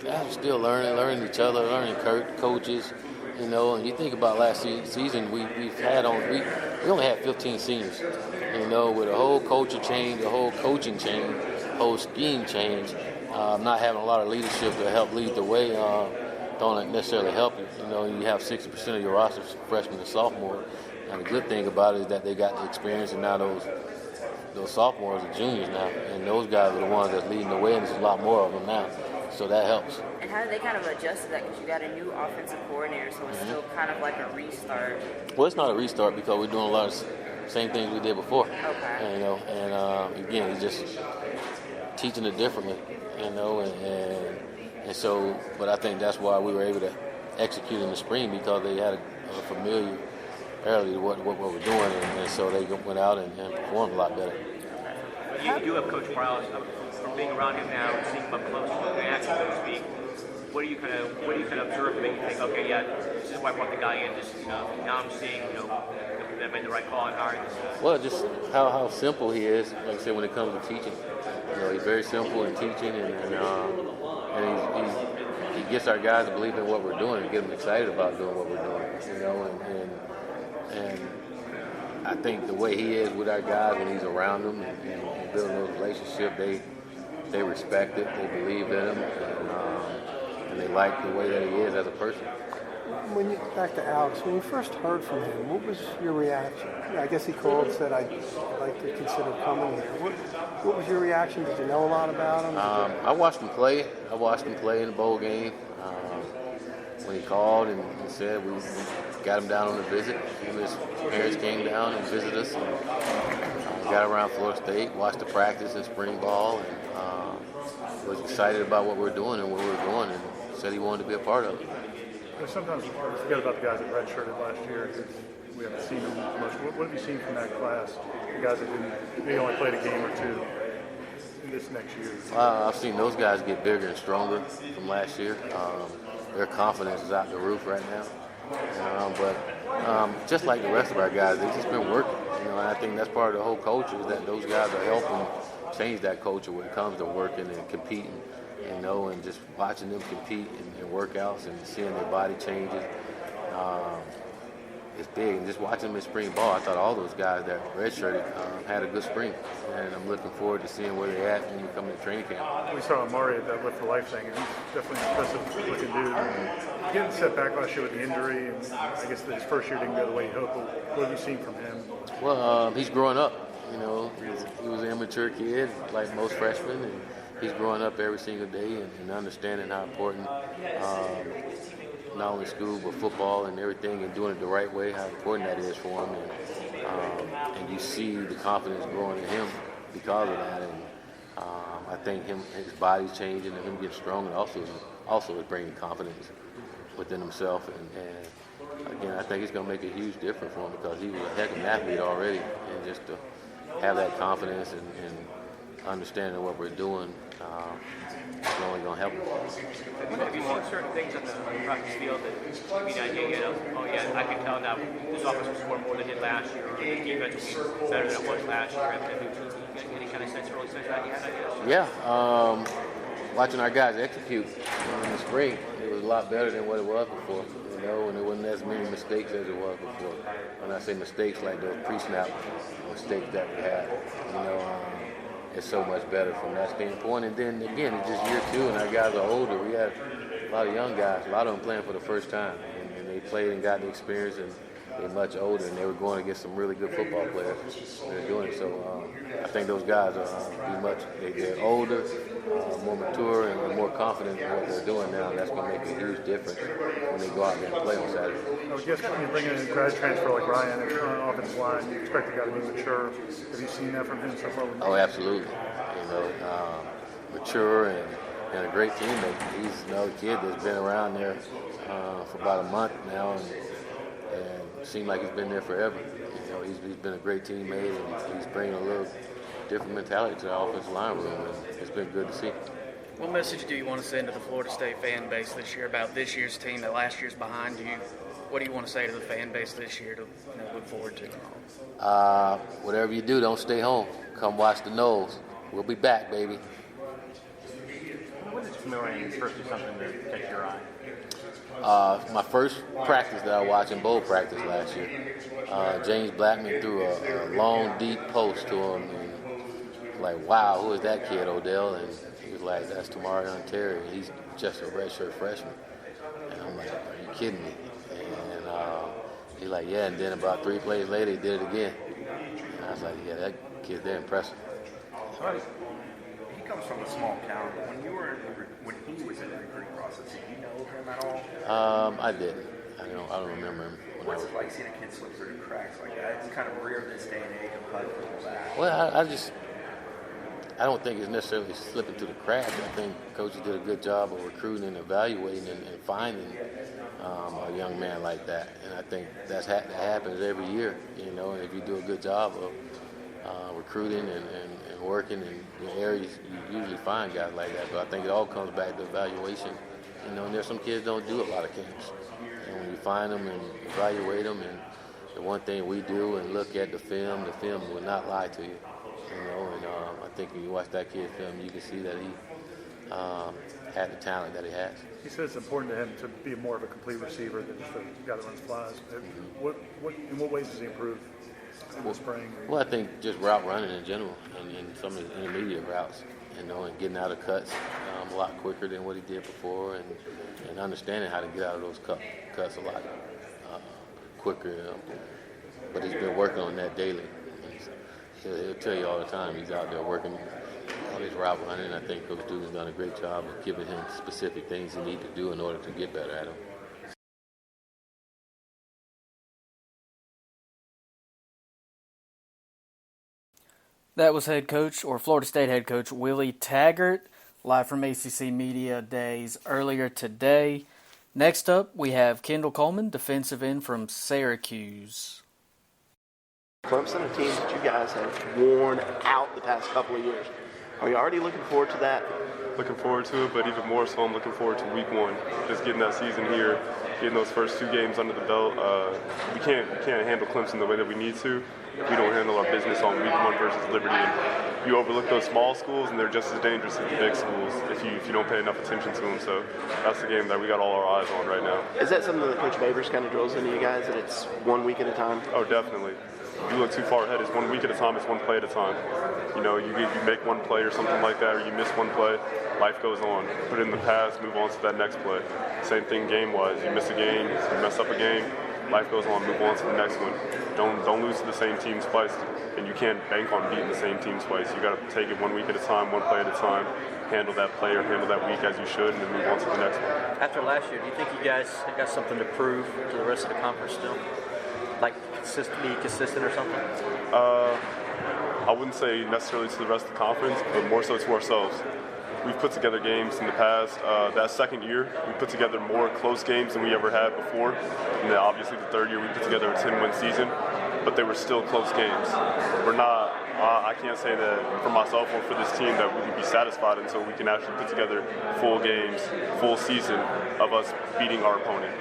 Guys were still learning each other, learning coaches, and you think about last season, we only had 15 seniors, with a whole culture change, a whole coaching change, whole scheme change, not having a lot of leadership to help lead the way. Don't necessarily help you. You have 60% of your roster freshmen and sophomore. And the good thing about it is that they got the experience, and now those sophomores are juniors now, and those guys are the ones that's leading the way, and there's a lot more of them now. So that helps. And how did they kind of adjust to that? Because you got a new offensive coordinator, so it's still kind of like a restart. Well, it's not a restart because we're doing a lot of same things we did before. Okay. Again, it's just teaching it differently, and so, but I think that's why we were able to execute in the spring, because they had a familiar early to what we're doing, and so they went out and performed a lot better. You do have Coach Prowse. From being around him now, seeing him up close, reaction, so to speak. What do you kind of observe to make you think, okay, yeah, this is why I brought the guy in. Now I'm seeing, that made the right call in hiring this guy. Well, just how simple he is. Like I said, when it comes to teaching, he's very simple in teaching, and he gets our guys to believe in what we're doing and get them excited about doing what we're doing. And I think the way he is with our guys when he's around them and building those relationships, they respect it, they believe in him, and they like the way that he is as a person. Back to Alex, when you first heard from him, what was your reaction? I guess he called and said, I'd like to consider coming here. What was your reaction? Did you know a lot about him? I watched him play. I watched him play in the bowl game. When he called and he said we got him down on a visit, his parents came down and visited us, and got around Florida State, watched the practice in spring ball, and was excited about what we're doing and what we're doing, and said he wanted to be a part of it. Sometimes we forget about the guys that redshirted last year. We haven't seen them much. What have you seen from that class? The guys that they only played a game or two in this next year. I've seen those guys get bigger and stronger from last year. Their confidence is out the roof right now. But just like the rest of our guys, they've just been working. And I think that's part of the whole culture, is that those guys are helping change that culture when it comes to working and competing. And just watching them compete in workouts and seeing their body changes, it's big. And just watching them in spring ball, I thought all those guys that redshirted had a good spring. And I'm looking forward to seeing where they're at when we come to training camp. We saw Amari at that Lift for Life thing, and he's definitely an impressive looking dude. Getting set back last year with the injury, and I guess his first year didn't go the way he hoped. But what have you seen from him? Well, he's growing up. He was an immature kid, like most freshmen, and he's growing up every single day and understanding how important not only school but football and everything, and doing it the right way, how important that is for him. And you see the confidence growing in him because of that. And I think his body's changing and him getting stronger also is bringing confidence within himself. And again, I think it's going to make a huge difference for him, because he was a heck of an athlete already, and just to have that confidence and understanding what we're doing, it's only going to help him. Have you seen certain things on the practice field that give you an idea, I can tell now this offense will score more than it did last year, or the defense will be better than it was last year? Any kind of early sense that you had, I guess? Yeah. Watching our guys execute in the spring, it was a lot better than what it was before, and there wasn't as many mistakes as it was before. When I say mistakes, like those pre-snap mistakes that we had, it's so much better from that standpoint. And then again, it's just year two, and our guys are older. We had a lot of young guys, a lot of them playing for the first time, and they played and got the experience, and they're much older, and they were going against some really good football players. They're doing it. So I think those guys are they're older, more mature, and more confident in what they're doing now. And that's going to make a huge difference when they go out there and play on Saturday. I would guess when you bring in a grad transfer like Ryan on the offensive line, you expect the guy to be mature. Have you seen that from him so far? Oh, absolutely. Mature and a great teammate. He's another kid that's been around there for about a month now, and seemed like he's been there forever. He's been a great teammate, and he's bringing a little different mentality to the offensive line room, and it's been good to see. What message do you want to send to the Florida State fan base this year about this year's team that last year's behind you? What do you want to say to the fan base this year to look forward to? Whatever you do, don't stay home. Come watch the Knowles. We'll be back, baby. When did Tamorrion first do something to catch your eye? My first practice that I watched in bowl practice last year, James Blackman threw a long, deep post to him, and like, wow, who is that kid, Odell? And he was like, that's Tamorrion Terry. He's just a redshirt freshman. And I'm like, are you kidding me? And he's like, yeah. And then about 3 plays later, he did it again. And I was like, yeah, that kid, they're impressive. He comes from a small town. When he was in the recruiting process, did you know him at all? I didn't. I don't remember him. What's it like seeing a kid slip through the cracks like that? It's kind of rare in this day and age of HUD and all that. Well, I don't think it's necessarily slipping through the cracks. I think coaches did a good job of recruiting and evaluating and finding a young man like that. And I think that happens every year, and if you do a good job of recruiting and working in the areas, you usually find guys like that. But I think it all comes back to evaluation. And there's some kids don't do a lot of camps. And when you find them and evaluate them, and the one thing we do and look at the film will not lie to you. And I think when you watch that kid's film, you can see that he had the talent that he has. He said it's important to him to be more of a complete receiver than just a guy that runs flies. In what ways does he improve in the spring? Well, I think just route running in general and some of his intermediate routes, and getting out of cuts a lot quicker than what he did before, and understanding how to get out of those cuts a lot quicker. But he's been working on that daily. He'll tell you all the time he's out there working on his route running. I think Coach Dugan's done a great job of giving him specific things he needs to do in order to get better at him. That was Florida State head coach Willie Taggart, live from ACC Media Days earlier today. Next up, we have Kendall Coleman, defensive end from Syracuse. Clemson, a team that you guys have worn out the past couple of years. Are you already looking forward to that? Looking forward to it, but even more so I'm looking forward to week one. Just getting that season here, getting those first 2 games under the belt. We can't handle Clemson the way that we need to. We don't handle our business on week 1 versus Liberty. And you overlook those small schools, and they're just as dangerous as the big schools if you don't pay enough attention to them. So that's the game that we got all our eyes on right now. Is that something that Coach Babers kind of drills into you guys, that it's 1 week at a time? Oh, definitely. If you look too far ahead, it's 1 week at a time, it's 1 play at a time. You make 1 play or something like that, or you miss 1 play, life goes on. Put it in the past, move on to that next play. Same thing game-wise. You miss a game, you mess up a game, life goes on, move on to the next one. Don't lose to the same team twice, and you can't bank on beating the same team twice. You got to take it 1 week at a time, 1 play at a time, handle that play or handle that week as you should, and then move on to the next one. After last year, do you think you guys have got something to prove to the rest of the conference still? Like be consistent or something? I wouldn't say necessarily to the rest of the conference, but more so to ourselves. We've put together games in the past. That second year, we put together more close games than we ever had before. And then obviously the third year, we put together a 10-win season, but they were still close games. We're not, I can't say that for myself or for this team that we would be satisfied until we can actually put together full games, full season of us beating our opponent,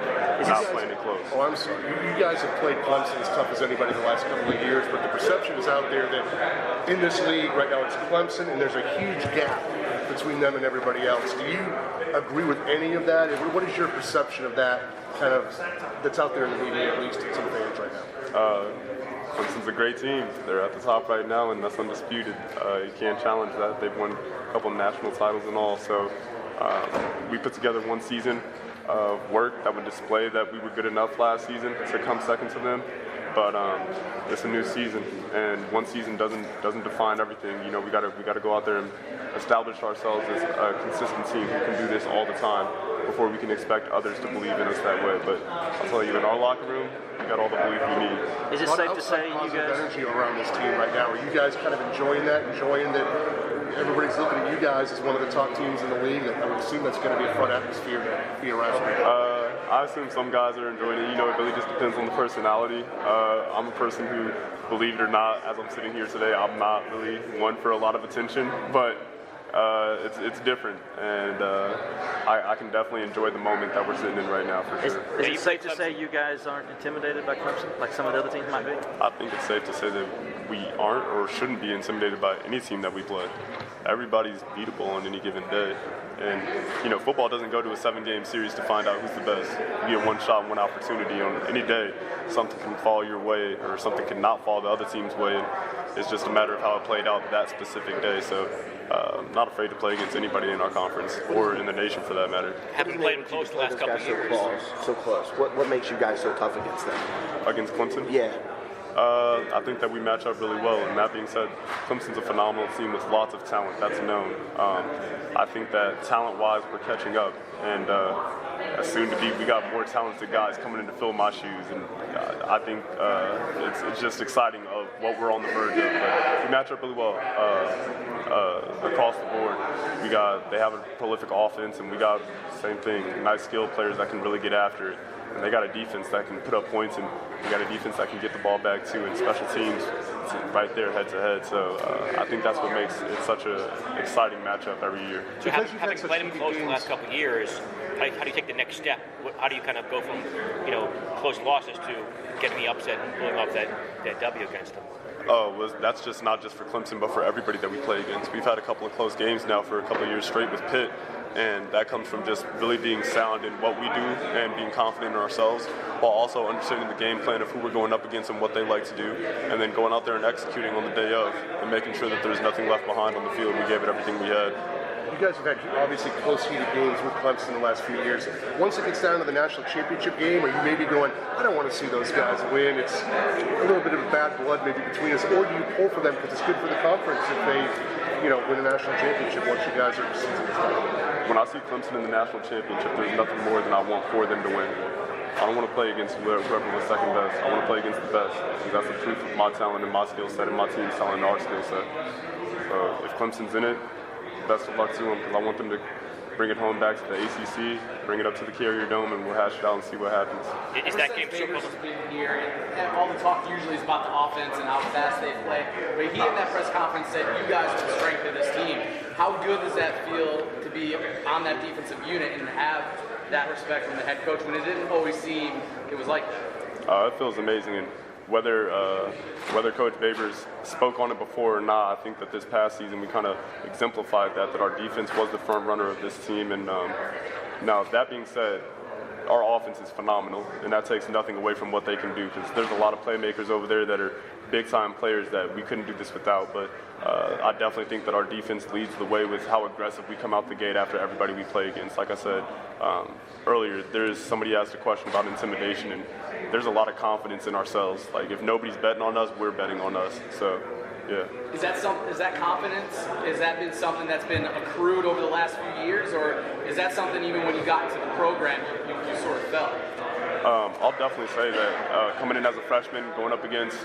not playing it close. Oh, I'm sorry. You guys have played Clemson as tough as anybody the last couple of years, but the perception is out there that in this league right now it's Clemson, and there's a huge gap between them and everybody else. Do you agree with any of that? And what is your perception of that kind of that's out there in the media, at least to some fans right now? Clemson's a great team. They're at the top right now, and that's undisputed. You can't challenge that. They've won a couple of national titles and all. So we put together 1 season of work that would display that we were good enough last season to come second to them. But it's a new season, and 1 season doesn't define everything. We gotta go out there and establish ourselves as a consistent team who can do this all the time before we can expect others to believe in us that way. But I'll tell you, in our locker room, we got all the belief we need. Is it safe to say you guys energy around this team right now? Are you guys kind of enjoying that everybody's looking at you guys as one of the top teams in the league? I would assume that's going to be a fun atmosphere to be around. I assume some guys are enjoying it. It really just depends on the personality. I'm a person who, believe it or not, as I'm sitting here today, I'm not really one for a lot of attention, but it's different, and I can definitely enjoy the moment that we're sitting in right now for sure. Is it safe to say you guys aren't intimidated by Clemson like some of the other teams might be? I think it's safe to say that we aren't or shouldn't be intimidated by any team that we play. Everybody's beatable on any given day. And, football doesn't go to a 7-game series to find out who's the best. You get one shot, one opportunity on any day. Something can fall your way or something can not fall the other team's way. And it's just a matter of how it played out that specific day. So I'm not afraid to play against anybody in our conference or in the nation for that matter. Haven't played them close the last couple of years. So close. What makes you guys so tough against them? Against Clemson? Yeah. I think that we match up really well, and that being said, Clemson's a phenomenal team with lots of talent. That's known. I think that talent-wise, we're catching up, and soon to be, we got more talented guys coming in to fill my shoes, and I think it's just exciting of what we're on the verge of. But we match up really well across the board. They have a prolific offense, and we got same thing, nice skilled players that can really get after it. And they got a defense that can put up points, and we got a defense that can get the ball back too, and special teams right there head to head. So I think that's what makes it such an exciting matchup every year. So having played them close the last couple of years, how do you take the next step? How do you kind of go from close losses to getting the upset and pulling off that W against them? That's just not just for Clemson, but for everybody that we play against. We've had a couple of close games now for a couple of years straight with Pitt. And that comes from just really being sound in what we do and being confident in ourselves, while also understanding the game plan of who we're going up against and what they like to do, and then going out there and executing on the day of and making sure that there's nothing left behind on the field. We gave it everything we had. You guys have had obviously close heated games with Clemson the last few years. Once it gets down to the national championship game, are you maybe going, I don't want to see those guys win, it's a little bit of bad blood maybe between us, or do you pull for them because it's good for the conference if they win a national championship once you guys are seasoned? When I see Clemson in the national championship, there's nothing more than I want for them to win. I don't want to play against whoever was second best. I want to play against the best, because that's the proof of my talent and my skill set and my team's talent and our skill set. So if Clemson's in it, best of luck to them, because I want them to bring it home back to the ACC, bring it up to the Carrier Dome, and we'll hash it out and see what happens. Is that game so close? Here, and all the talk usually is about the offense and how fast they play. But he in that press conference said you guys are the strength of this team. How good does that feel to be on that defensive unit and have that respect from the head coach when it didn't always seem it was like that? It feels amazing, and whether Coach Babers spoke on it before or not, I think that this past season we kind of exemplified that our defense was the front runner of this team. And now that being said, our offense is phenomenal, and that takes nothing away from what they can do, because there's a lot of playmakers over there that are big-time players that we couldn't do this without. But I definitely think that our defense leads the way with how aggressive we come out the gate after everybody we play against. Like I said earlier, somebody asked a question about intimidation, and there's a lot of confidence in ourselves. Like, if nobody's betting on us, we're betting on us. So, yeah. Is that confidence? Has that been something that's been accrued over the last few years, or is that something even when you got into the program you sort of felt? I'll definitely say that coming in as a freshman, going up against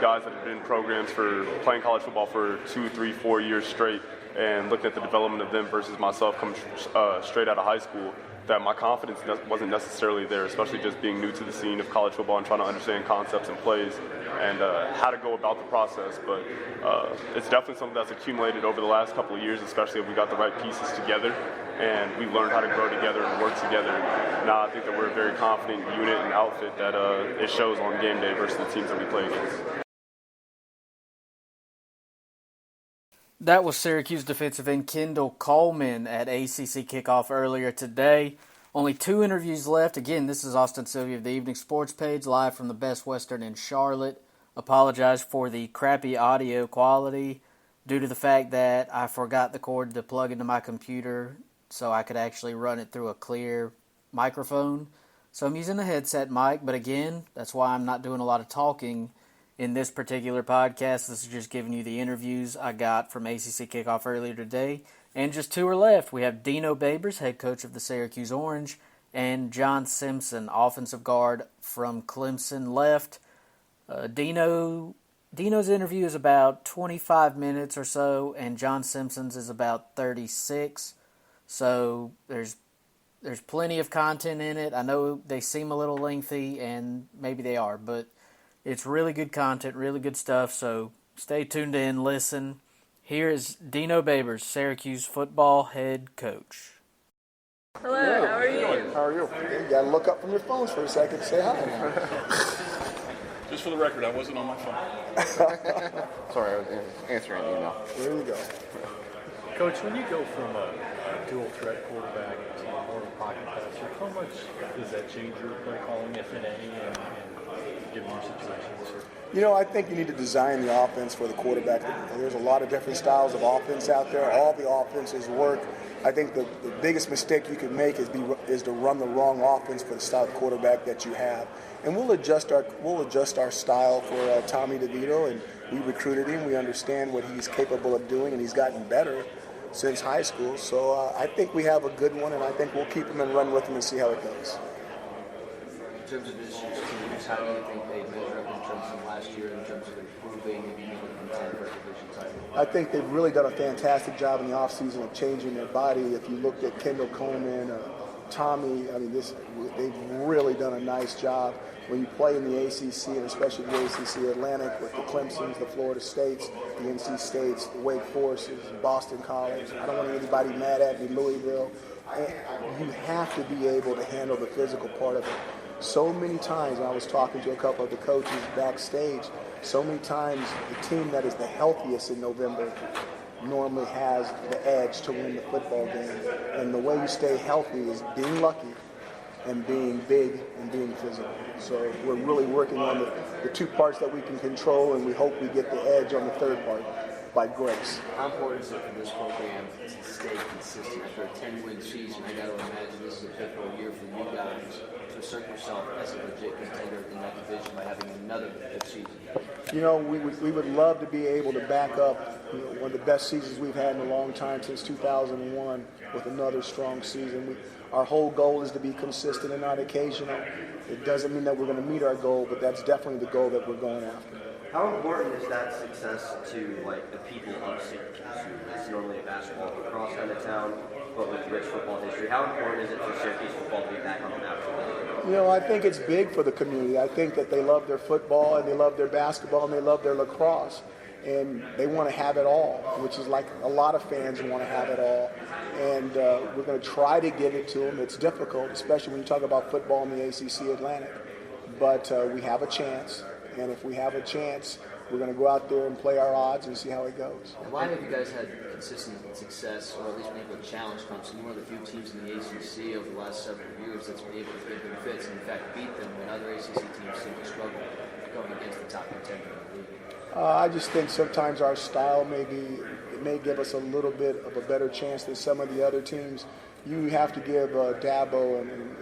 guys that have been in programs for playing college football for 2, 3, 4 years straight, and looking at the development of them versus myself coming straight out of high school, that my confidence wasn't necessarily there, especially just being new to the scene of college football and trying to understand concepts and plays and how to go about the process. But it's definitely something that's accumulated over the last couple of years, especially if we got the right pieces together and we learned how to grow together and work together. Now I think that we're a very confident unit and outfit that it shows on game day versus the teams that we play against. That was Syracuse defensive end Kendall Coleman at ACC Kickoff earlier today. Only 2 interviews left. Again, this is Austin Sylvia of the Evening Sports Page, live from the Best Western in Charlotte. Apologize for the crappy audio quality due to the fact that I forgot the cord to plug into my computer so I could actually run it through a clear microphone. So I'm using a headset mic, but again, that's why I'm not doing a lot of talking in this particular podcast. This is just giving you the interviews I got from ACC Kickoff earlier today. And just 2 are left. We have Dino Babers, head coach of the Syracuse Orange, and John Simpson, offensive guard from Clemson, left. Dino's interview is about 25 minutes or so, and John Simpson's is about 36. So there's There's plenty of content in it. I know they seem a little lengthy, and maybe they are, but it's really good content, really good stuff. So stay tuned in, listen. Here is Dino Babers, Syracuse football head coach. Hello, how are you? How are you? You gotta look up from your phones for a second to say hi. Just for the record, I wasn't on my phone. Sorry, I was answering an email. There you go. Coach, when you go from a dual threat quarterback to more of a pocket passer, how much does that change your play calling, if in any, and given your situations? You know, I think you need to design the offense for the quarterback. There's a lot of different styles of offense out there. All the offenses work. I think the biggest mistake you can make is to run the wrong offense for the style of quarterback that you have. And we'll adjust our style for Tommy DeVito, and we recruited him. We understand what he's capable of doing, and he's gotten better since high school. So I think we have a good one, and I think we'll keep him and run with him and see how it goes. In terms of this year's teams, how do you think they measure up in terms of last year, in terms of improving and being able to contend for a division title? I think they've really done a fantastic job in the offseason of changing their body. If you looked at Kendall, Coleman, Tommy, I mean, they've really done a nice job. When you play in the ACC, and especially the ACC Atlantic, with the Clemsons, the Florida States, the NC States, the Wake Forests, Boston College, I don't want anybody mad at me, Louisville. You have to be able to handle the physical part of it. So many times, when I was talking to a couple of the coaches backstage, so many times the team that is the healthiest in November normally has the edge to win the football game. And the way you stay healthy is being lucky and being big and being physical. So we're really working on the two parts that we can control, and we hope we get the edge on the third part by grace. How important is it for this program to stay consistent? After a 10-win season, I got to imagine this is a pivotal year for you guys to assert yourself as a legit contender in that division by having another good season. You know, we would love to be able to back up one of the best seasons we've had in a long time, since 2001, with another strong season. Our whole goal is to be consistent and not occasional. It doesn't mean that we're going to meet our goal, but that's definitely the goal that we're going after. How important is that success to the people of Syracuse, who is normally a basketball lacrosse kind of town, but with rich football history? How important is it for Syracuse football to be back on the map? You know, I think it's big for the community. I think that they love their football, and they love their basketball, and they love their lacrosse. And they want to have it all, which is like a lot of fans want to have it all. And we're going to try to give it to them. It's difficult, especially when you talk about football in the ACC Atlantic. But we have a chance. And if we have a chance, we're going to go out there and play our odds and see how it goes. Why have you guys had consistent success, or at least been able to challenge Clemson? You're one of the few teams in the ACC over the last several years that's been able to get good fits and, in fact, beat them when other ACC teams seem to struggle going against the top contender in the league. I just think sometimes our style may give us a little bit of a better chance than some of the other teams. You have to give Dabo and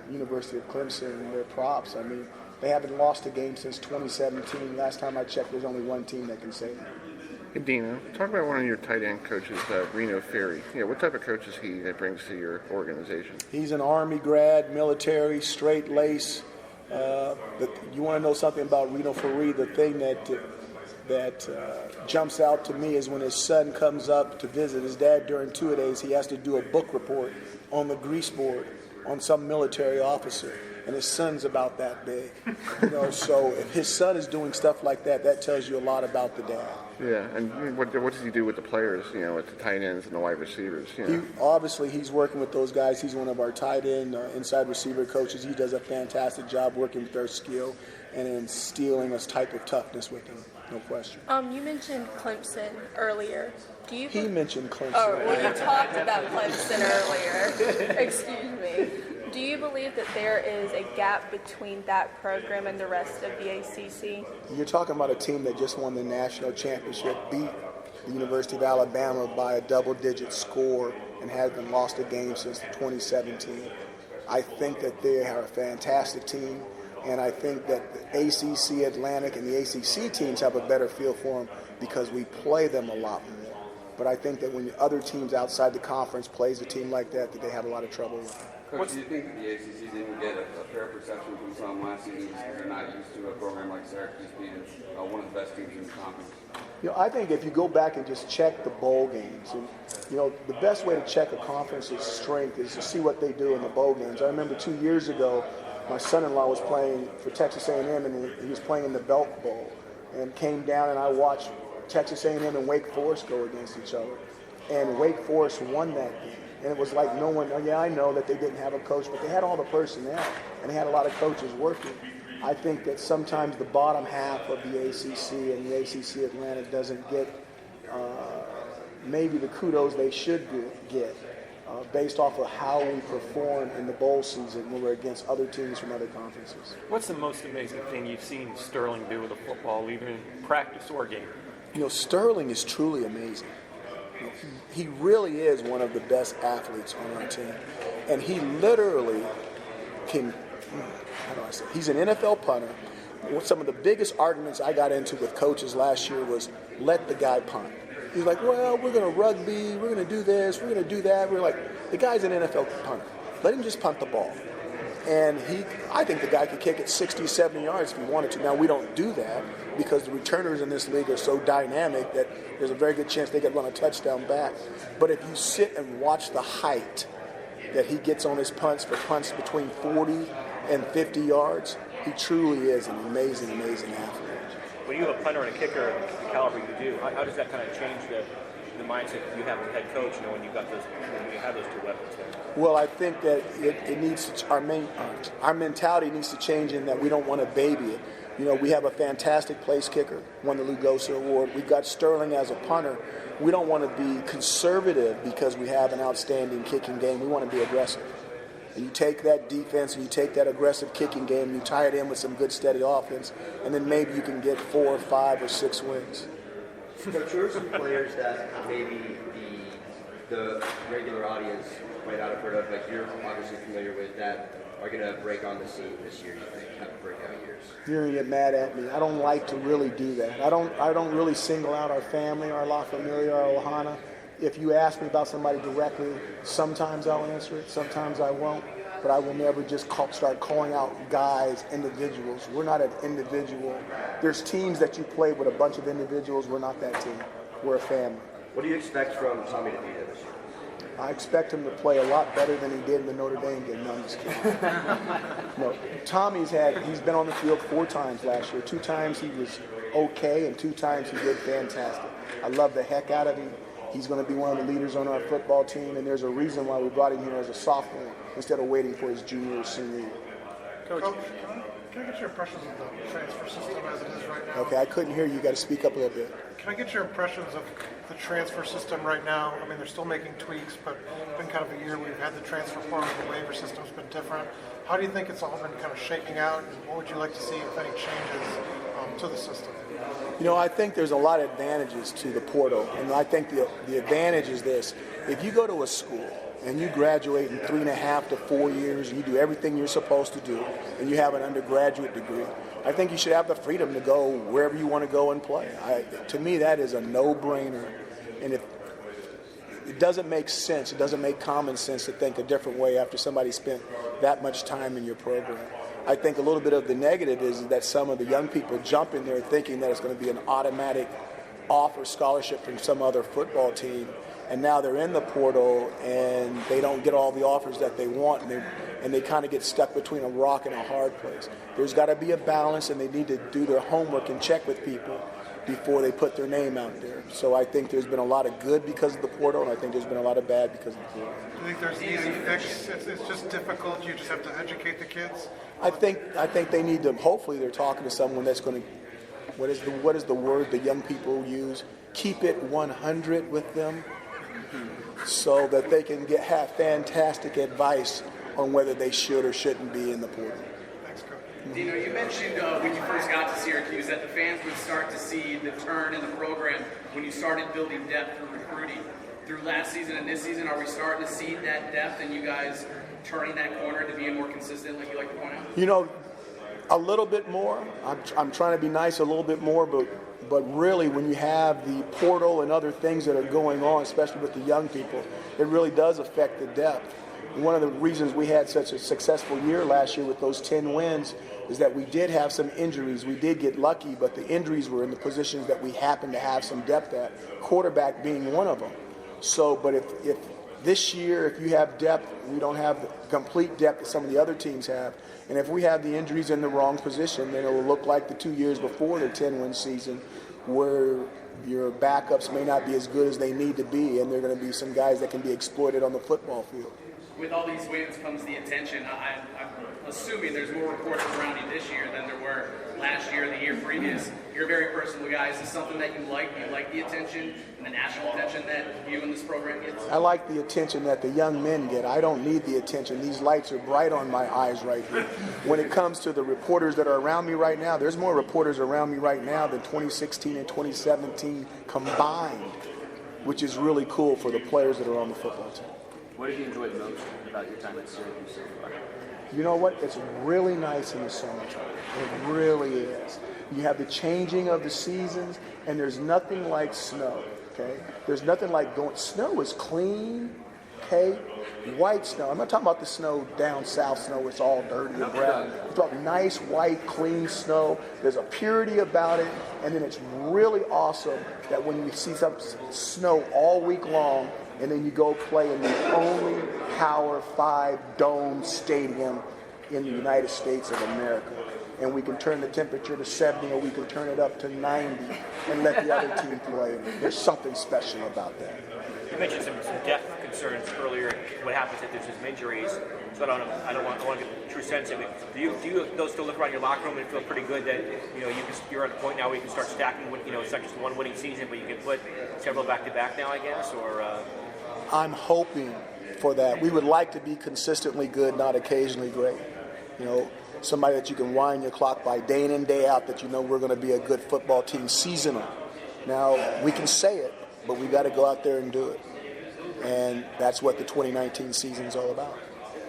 University of Clemson their props. I mean, they haven't lost a game since 2017. Last time I checked, there's only one team that can say that. Hey, Dino, talk about one of your tight end coaches, Reno Ferry. What type of coach is he that brings to your organization? He's an Army grad, military, straight lace. You want to know something about Reno Ferry? The thing that jumps out to me is when his son comes up to visit his dad during two-a-days, he has to do a book report on the grease board on some military officer, and his son's about that big. So if his son is doing stuff like that, that tells you a lot about the dad. Yeah, and what does he do with the players, with the tight ends and the wide receivers? Obviously, he's working with those guys. He's one of our tight end, inside receiver coaches. He does a fantastic job working with their skill and instilling a type of toughness with them, no question. You mentioned Clemson earlier. He mentioned Clemson. Oh, well, you talked about Clemson earlier. Excuse me. Do you believe that there is a gap between that program and the rest of the ACC? You're talking about a team that just won the national championship, beat the University of Alabama by a double-digit score, and hasn't lost a game since 2017. I think that they are a fantastic team, and I think that the ACC Atlantic and the ACC teams have a better feel for them because we play them a lot more. But I think that when other teams outside the conference plays a team like that they have a lot of trouble with. Coach, do you think the ACC didn't get a fair perception from some last season because they're not used to a program like Syracuse being one of the best teams in the conference? I think if you go back and just check the bowl games, and the best way to check a conference's strength is to see what they do in the bowl games. I remember 2 years ago, my son-in-law was playing for Texas A&M, and he was playing in the Belk Bowl, and came down, and I watched Texas A&M and Wake Forest go against each other, and Wake Forest won that game. And it was like no one, I know that they didn't have a coach, but they had all the personnel, and they had a lot of coaches working. I think that sometimes the bottom half of the ACC and the ACC Atlantic doesn't get maybe the kudos they should get based off of how we perform in the bowl season when we're against other teams from other conferences. What's the most amazing thing you've seen Sterling do with a football, either in practice or game? Sterling is truly amazing. He really is one of the best athletes on our team. And he literally can, he's an NFL punter. Some of the biggest arguments I got into with coaches last year was let the guy punt. He's like, well, we're going to rugby, we're going to do this, we're going to do that. We're like, the guy's an NFL punter. Let him just punt the ball. And I think the guy could kick it 60, 70 yards if he wanted to. Now, we don't do that because the returners in this league are so dynamic that there's a very good chance they could run a touchdown back. But if you sit and watch the height that he gets on his punts for punts between 40 and 50 yards, he truly is an amazing, amazing athlete. When you have a punter and a kicker of the caliber you do, how does that kind of change the mindset you have as a head coach, when you have those two weapons there? Well, I think that it needs to, our mentality needs to change in that we don't want to baby it. We have a fantastic place kicker, won the Lugosa Award. We've got Sterling as a punter. We don't want to be conservative because we have an outstanding kicking game. We want to be aggressive. And you take that defense and you take that aggressive kicking game and you tie it in with some good steady offense, and then maybe you can get 4 or 5 or 6 wins. Coach, who are some players that maybe the regular audience might not have heard of, like you're obviously familiar with, that are going to break on the scene this year, you think, have breakout years? You're going to get mad at me. I don't like to really do that. I don't really single out our family, our La Familia, our Ohana. If you ask me about somebody directly, sometimes I'll answer it, sometimes I won't. But I will never just start calling out guys, individuals. We're not an individual. There's teams that you play with a bunch of individuals. We're not that team. We're a family. What do you expect from Tommy DeVito this year? I expect him to play a lot better than he did in the Notre Dame game. No, I'm just kidding. No, Tommy's been on the field 4 times last year. 2 times he was okay, and 2 times he did fantastic. I love the heck out of him. He's going to be one of the leaders on our football team, and there's a reason why we brought him here as a sophomore instead of waiting for his junior or senior year. Coach, can I get your impressions of the transfer system as it is right now? Okay, I couldn't hear you. You got to speak up a little bit. Can I get your impressions of the transfer system right now? I mean, they're still making tweaks, but it's been kind of a year we've had the transfer portal, the waiver system's been different. How do you think it's all been kind of shaking out, and what would you like to see, if any, changes to the system? I think there's a lot of advantages to the portal, and I think the advantage is this. If you go to a school and you graduate in 3.5 to 4 years and you do everything you're supposed to do and you have an undergraduate degree, I think you should have the freedom to go wherever you want to go and play. To me, that is a no-brainer. And if it doesn't make sense, it doesn't make common sense to think a different way after somebody spent that much time in your program. I think a little bit of the negative is that some of the young people jump in there thinking that it's going to be an automatic offer scholarship from some other football team, and now they're in the portal and they don't get all the offers that they want, and they kind of get stuck between a rock and a hard place. There's got to be a balance, and they need to do their homework and check with people before they put their name out there. So I think there's been a lot of good because of the portal, and I think there's been a lot of bad because of the portal. Do you think there's an easy fix? It's just difficult. You just have to educate the kids. I think they need to. Hopefully, they're talking to someone that's going to. What is the word the young people use? Keep it 100 with them, so that they can have fantastic advice on whether they should or shouldn't be in the portal. Dino, you mentioned when you first got to Syracuse that the fans would start to see the turn in the program when you started building depth through recruiting. Through last season and this season, are we starting to see that depth and you guys turning that corner to being more consistent, like you like to point out? A little bit more. I'm trying to be nice a little bit more, but really when you have the portal and other things that are going on, especially with the young people, it really does affect the depth. One of the reasons we had such a successful year last year with those 10 wins is that we did have some injuries. We did get lucky, but the injuries were in the positions that we happened to have some depth at, quarterback being one of them. So, but if this year, if you have depth, we don't have the complete depth that some of the other teams have, and if we have the injuries in the wrong position, then it will look like the 2 years before the 10-win season, where your backups may not be as good as they need to be, and there are going to be some guys that can be exploited on the football field. With all these wins comes the attention. I'm assuming there's more reporters around you this year than there were last year, the year previous. You're a very personal guy. Is this something that you like? Do you like the attention and the national attention that you and this program gets? I like the attention that the young men get. I don't need the attention. These lights are bright on my eyes right here. When it comes to the reporters that are around me right now, there's more reporters around me right now than 2016 and 2017 combined, which is really cool for the players that are on the football team. What did you enjoy the most about your time at Syracuse so far? You know what? It's really nice in the summertime. It really is. You have the changing of the seasons, and there's nothing like snow, okay? There's nothing like snow is clean, okay? White snow. I'm not talking about the snow down south snow where it's all dirty and brown. I'm talking nice, white, clean snow. There's a purity about it, and then it's really awesome that when you see some snow all week long, and then you go play in the only Power 5 dome stadium in the United States of America. And we can turn the temperature to 70 or we can turn it up to 90 and let the other team play. There's something special about that. You mentioned some depth concerns earlier. What happens if there's some injuries? So I want to get a true sense of it. Do you those still look around your locker room and feel pretty good that you're at a point now where you can start stacking? It's not just one winning season, but you can put several back to back now, I guess. Or I'm hoping for that. We would like to be consistently good, not occasionally great. Somebody that you can wind your clock by day in and day out, that we're going to be a good football team seasonal. Now, we can say it, but we got to go out there and do it. And that's what the 2019 season is all about.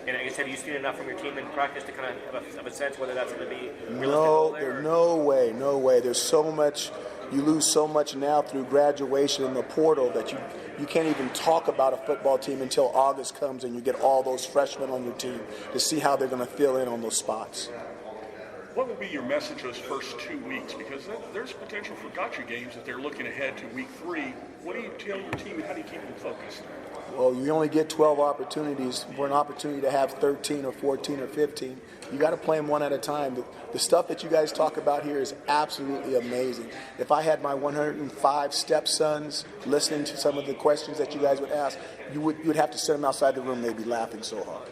And I guess, have you seen enough from your team in practice to kind of have a sense whether that's going to be realistic? No way. There's so much. You lose so much now through graduation in the portal that you can't even talk about a football team until August comes and you get all those freshmen on your team to see how they're going to fill in on those spots. What will be your message those first 2 weeks? Because there's potential for gotcha games if they're looking ahead to week 3. What do you tell your team and how do you keep them focused? Well, you only get 12 opportunities. For an opportunity to have 13 or 14 or 15, you got to play them one at a time. The stuff that you guys talk about here is absolutely amazing. If I had my 105 stepsons listening to some of the questions that you guys would ask, you would have to sit them outside the room. They'd be laughing so hard.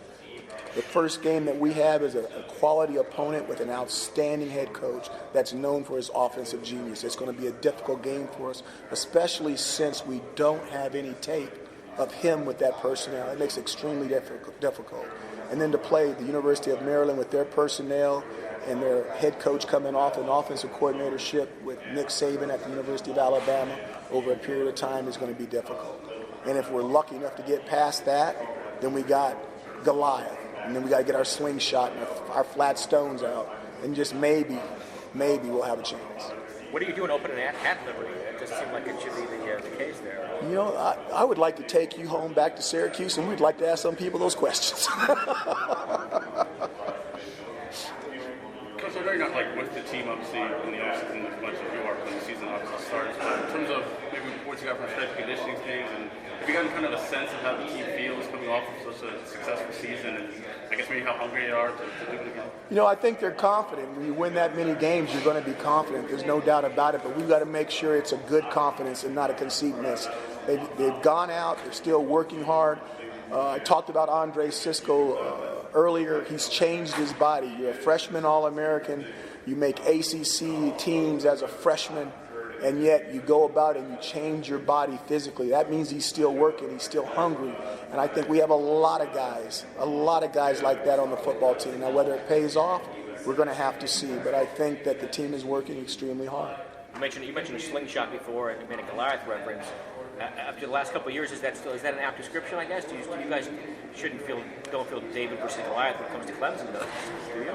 The first game that we have is a quality opponent with an outstanding head coach that's known for his offensive genius. It's going to be a difficult game for us, especially since we don't have any tape of him with that personnel. It makes it extremely difficult. And then to play the University of Maryland with their personnel and their head coach coming off an offensive coordinatorship with Nick Saban at the University of Alabama over a period of time is going to be difficult. And if we're lucky enough to get past that, then we got Goliath. And then we got to get our slingshot and our flat stones out. And just maybe we'll have a chance. What are you doing opening at Liberty? It doesn't seem like it should be the case there. I would like to take you home back to Syracuse, and we'd like to ask some people those questions. Coach, I know you're not with the team, obviously, in the offseason as much as you are when the season obviously starts. But in terms of maybe what you got from strength and conditioning things, and have you gotten kind of a sense of how the team feels coming off of such a successful season, and I guess maybe how hungry they are to do it again? I think they're confident. When you win that many games, you're going to be confident. There's no doubt about it. But we've got to make sure it's a good confidence and not a conceit miss. They've gone out. They're still working hard. I talked about Andre Sisco earlier. He's changed his body. You're a freshman All-American. You make ACC teams as a freshman, and yet you go about and you change your body physically. That means he's still working. He's still hungry. And I think we have a lot of guys like that on the football team. Now, whether it pays off, we're going to have to see. But I think that the team is working extremely hard. You mentioned a slingshot before and made a Goliath reference. After the last couple of years, is that an apt description, I guess? Do you guys don't feel David versus Goliath when it comes to Clemson, though? Do you?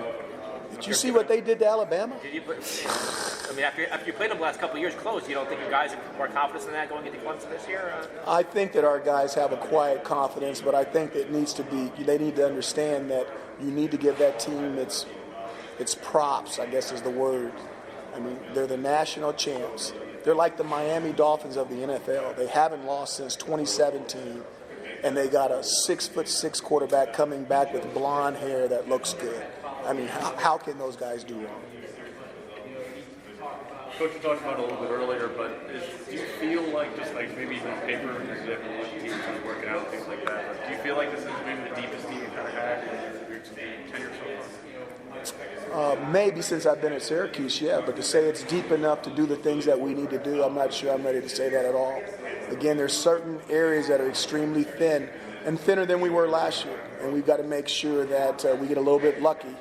Did you see what they did to Alabama? After you played them the last couple of years close, you don't think your guys have more confidence in that going into Clemson this year? I think that our guys have a quiet confidence, but I think that they need to understand that you need to give that team its props, I guess is the word. I mean, they're the national champs. They're like the Miami Dolphins of the NFL. They haven't lost since 2017, and they got a 6'6" quarterback coming back with blonde hair that looks good. I mean, how can those guys do wrong? Coach, you talked about it a little bit earlier, but do you feel like, just like maybe even on paper, because you haven't let the team kind of working out and things like that, but do you feel like this is maybe the deepest team you've kind of had in your tenure so far? Maybe since I've been at Syracuse, yeah, but to say it's deep enough to do the things that we need to do, I'm not sure I'm ready to say that at all. Again, there's certain areas that are extremely thin, and thinner than we were last year, and we've got to make sure that we get a little bit lucky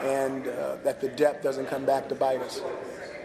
and that the depth doesn't come back to bite us.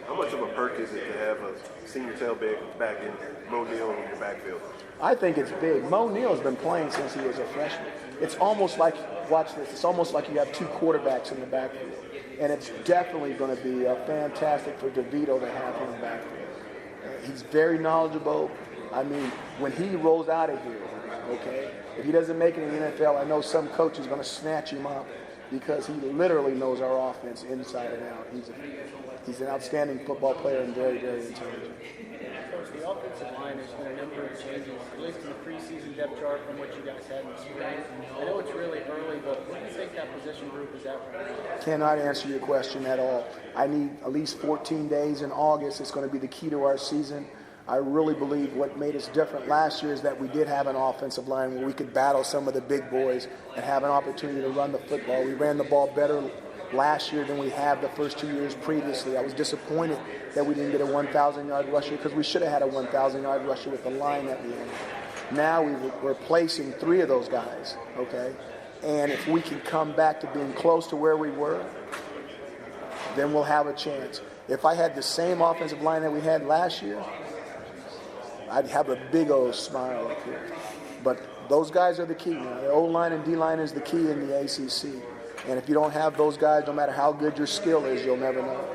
How much of a perk is it to have a senior tailback back in Mo Neal in your backfield? I think it's big. Mo Neal's been playing since he was a freshman. It's almost like, watch this, it's almost like you have two quarterbacks in the backfield. And it's definitely going to be fantastic for DeVito to have him back there. He's very knowledgeable. I mean, when he rolls out of here, okay, if he doesn't make it in the NFL, I know some coach is going to snatch him up because he literally knows our offense inside and out. He's an outstanding football player and very, very intelligent. Coach, the offensive line has been a number of changes, at least in the preseason depth chart from what you guys had in the spring. I know it's really early, but what do you think that position group is at right now? Cannot answer your question at all. I need at least 14 days in August. It's going to be the key to our season. I really believe what made us different last year is that we did have an offensive line where we could battle some of the big boys and have an opportunity to run the football. We ran the ball better last year than we have the first 2 years previously. I was disappointed that we didn't get a 1,000-yard rusher because we should have had a 1,000-yard rusher with the line that we had. Now we're replacing 3 of those guys, okay? And if we can come back to being close to where we were, then we'll have a chance. If I had the same offensive line that we had last year, I'd have a big old smile up here. But those guys are the key now. The O-line and D-line is the key in the ACC. And if you don't have those guys, no matter how good your skill is, you'll never know.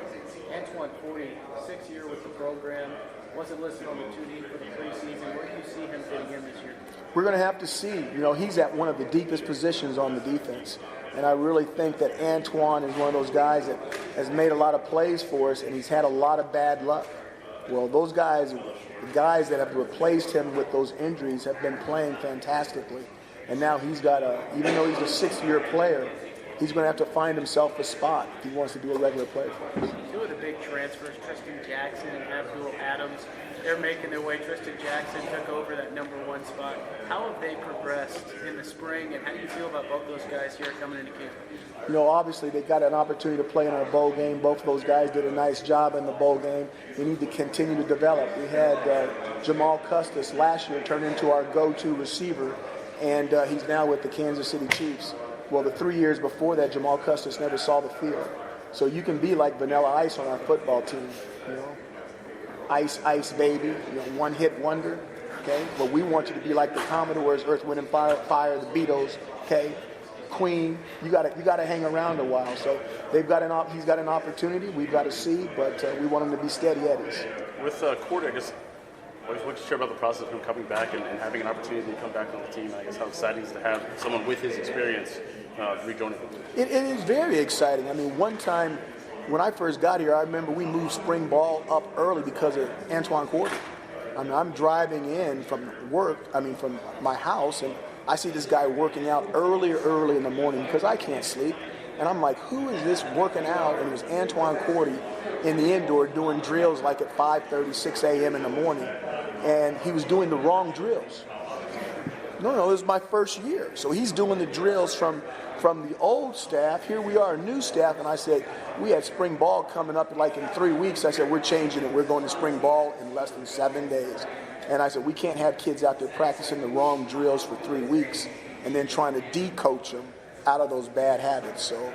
Antoine Forty, 6th year with the program, wasn't listed on the 2D for the preseason. Where do you see him fitting in this year? We're going to have to see. You know, he's at one of the deepest positions on the defense. And I really think that Antoine is one of those guys that has made a lot of plays for us, and he's had a lot of bad luck. Well, those guys, the guys that have replaced him with those injuries have been playing fantastically. And now he's got even though he's a 6th-year player, he's going to have to find himself a spot if he wants to be a regular player for us. 2 of the big transfers, Tristan Jackson and Abdul Adams, they're making their way. Tristan Jackson took over that number 1 spot. How have they progressed in the spring, and how do you feel about both those guys here coming into camp? You know, obviously they got an opportunity to play in our bowl game. Both of those guys did a nice job in the bowl game. We need to continue to develop. We had Jamal Custis last year turn into our go-to receiver, and he's now with the Kansas City Chiefs. Well, the 3 years before that, Jamal Custis never saw the field. So you can be like Vanilla Ice on our football team, you know. Ice, ice, baby, you know, one-hit wonder, okay? But we want you to be like the Commodores, Earth, Wind, and Fire, the Beatles, okay? Queen, you got to hang around a while. So he's got an opportunity. We've got to see, but we want him to be steady Eddies. With Cordy, I guess, what did you share about the process of him coming back and having an opportunity to come back on the team? I guess how exciting is it to have someone with his experience rejoining him? It is very exciting. I mean, one time when I first got here, I remember we moved spring ball up early because of Antoine Cordy. I mean, I'm driving in from from my house, and I see this guy working out early in the morning because I can't sleep. And I'm like, who is this working out? And it was Antoine Cordy in the indoor doing drills like at 5:30, 6 a.m. in the morning. And he was doing the wrong drills. No, it was my first year. So he's doing the drills from the old staff. Here we are, new staff. And I said, we had spring ball coming up like in 3 weeks. I said, we're changing it. We're going to spring ball in less than 7 days. And I said, we can't have kids out there practicing the wrong drills for 3 weeks and then trying to de-coach them out of those bad habits. So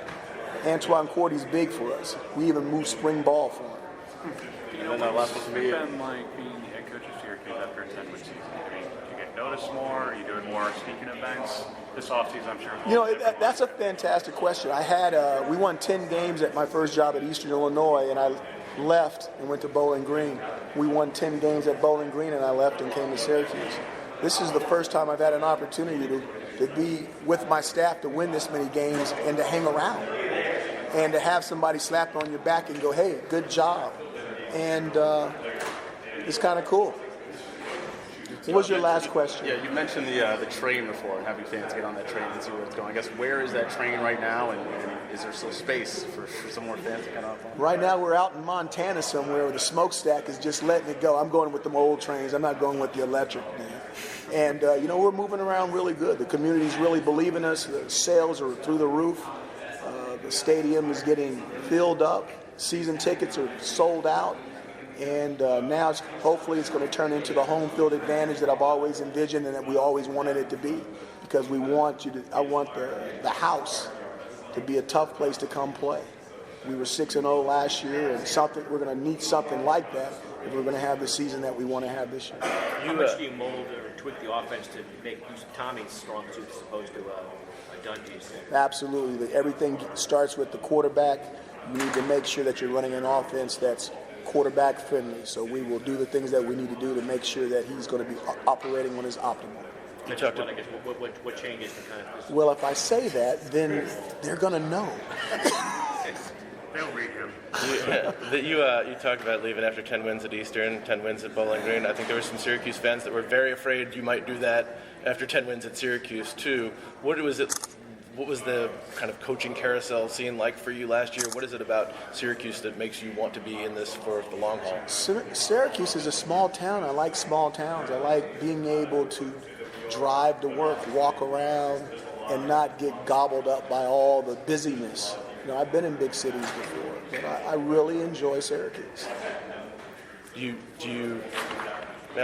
Antoine Cordy's big for us. We even moved spring ball for him. And then last one for me. What's it been like being the head coach of Syracuse after a 10-win season? I mean, do you get noticed more? Are you doing more speaking events? This offseason, I'm sure. You know, that's a fantastic question. I had we won 10 games at my first job at Eastern Illinois, and I left and went to Bowling Green. We won 10 games at Bowling Green, and I left and came to Syracuse. This is the first time I've had an opportunity to be with my staff to win this many games and to hang around and to have somebody slap on your back and go, hey, good job. And It's kind of cool. What was your last question? Yeah, you mentioned the train before and having fans get on that train and see where it's going. I guess where is that train right now, and is there still space for some more fans to get off on? Right now we're out in Montana somewhere where the smokestack is just letting it go. I'm going with them old trains. I'm not going with the electric, man. And, we're moving around really good. The community's really believing us. The sales are through the roof. The stadium is getting filled up. Season tickets are sold out. And now hopefully it's going to turn into the home field advantage that I've always envisioned and that we always wanted it to be, because I want the house to be a tough place to come play. We were 6-0 last year, and we're going to need something like that if we're going to have the season that we want to have this year. How much do you mold or tweak the offense to make use of Tommy's strong suit as opposed to a Dungy's? Absolutely. Everything starts with the quarterback. You need to make sure that you're running an offense that's quarterback friendly. So we will do the things that we need to do to make sure that he's going to be operating on his optimal. I guess what changes to kind of? Well, if I say that, then they're going to know. They'll read him. You talked about leaving after 10 wins at Eastern, 10 wins at Bowling Green. I think there were some Syracuse fans that were very afraid you might do that after 10 wins at Syracuse too. What was the kind of coaching carousel scene like for you last year? What is it about Syracuse that makes you want to be in this for the long haul? Syracuse is a small town. I like small towns. I like being able to drive to work, walk around, and not get gobbled up by all the busyness. I've been in big cities before, but I really enjoy Syracuse. I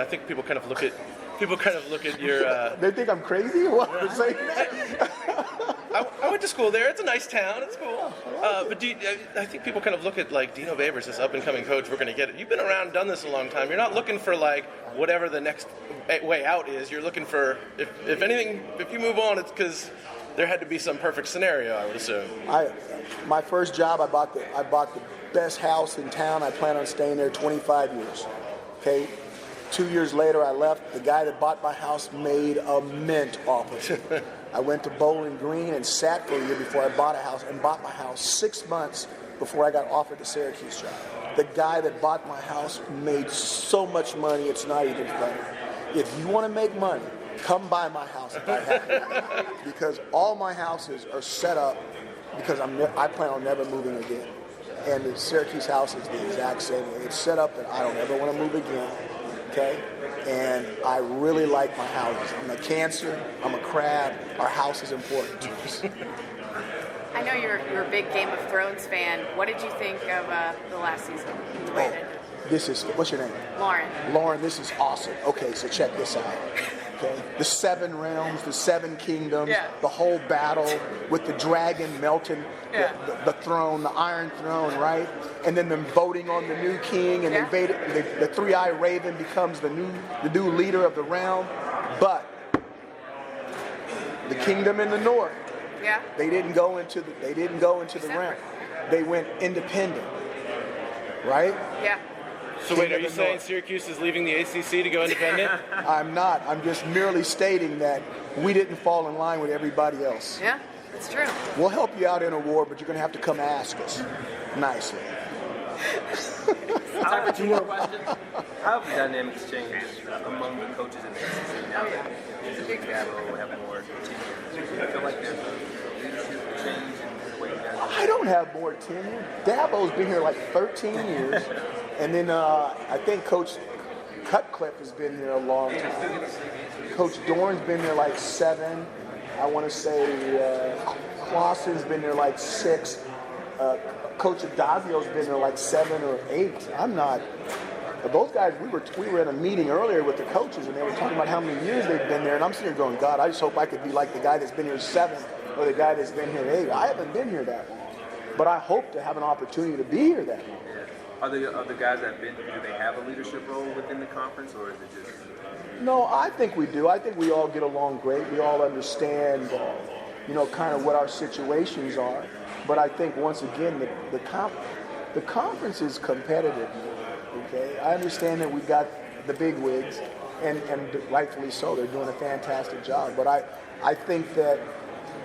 think people kind of look at your. They think I'm crazy. What for saying that? I went to school there. It's a nice town. It's cool. But I think people kind of look at like Dino Babers, this up-and-coming coach. We're going to get it. You've been around, done this a long time. You're not looking for like whatever the next way out is. You're looking for if anything. If you move on, it's because there had to be some perfect scenario, I would assume. My first job, I bought the best house in town. I plan on staying there 25 years. Okay. 2 years later, I left. The guy that bought my house made a mint off of it. I went to Bowling Green and sat for a year before I bought a house, and bought my house 6 months before I got offered the Syracuse job. The guy that bought my house made so much money, it's not even funny. If you want to make money, come buy my house if I have it. Because all my houses are set up because I plan on never moving again. And the Syracuse house is the exact same way. It's set up that I don't ever want to move again. Okay? And I really like my houses. I'm a Cancer. I'm a crab. Our house is important to us. I know you're a big Game of Thrones fan. What did you think of the last season? The way it ended? What's your name? Lauren. Lauren, this is awesome. Okay, so check this out. Okay, the 7 realms, the 7 kingdoms, the whole battle with the dragon melting the throne, the Iron Throne, right? And then them voting on the new king, and the 3-eyed raven becomes the new leader of the realm. But the kingdom in the north, they didn't go into the realm. They went independent, right? Yeah. So wait, are you saying Syracuse is leaving the ACC to go independent? I'm not. I'm just merely stating that we didn't fall in line with everybody else. Yeah, it's true. We'll help you out in a war, but you're going to have to come ask us nicely. Time for 2 more questions. How have the dynamics changed among the coaches in the ACC now that Big Dabo have more tenure? Do you feel like there's a leadership change in the way you guys? I don't have more tenure. Dabo's been here like 13 years. And then I think Coach Cutcliffe has been here a long time. Coach Dorn's been there like 7. I want to say Clausen's been there like 6. Coach Adazio's been there like 7 or 8. I'm not. But those guys, we were at a meeting earlier with the coaches, and they were talking about how many years they've been there. And I'm sitting here going, God, I just hope I could be like the guy that's been here 7 or the guy that's been here 8. I haven't been here that long. But I hope to have an opportunity to be here that long. Are the guys that have been, do they have a leadership role within the conference, or is it just? No, I think we do. I think we all get along great. We all understand, kind of what our situations are. But I think once again, the conference is competitive. Okay, I understand that we got the big wigs, and rightfully so. They're doing a fantastic job. But I think that.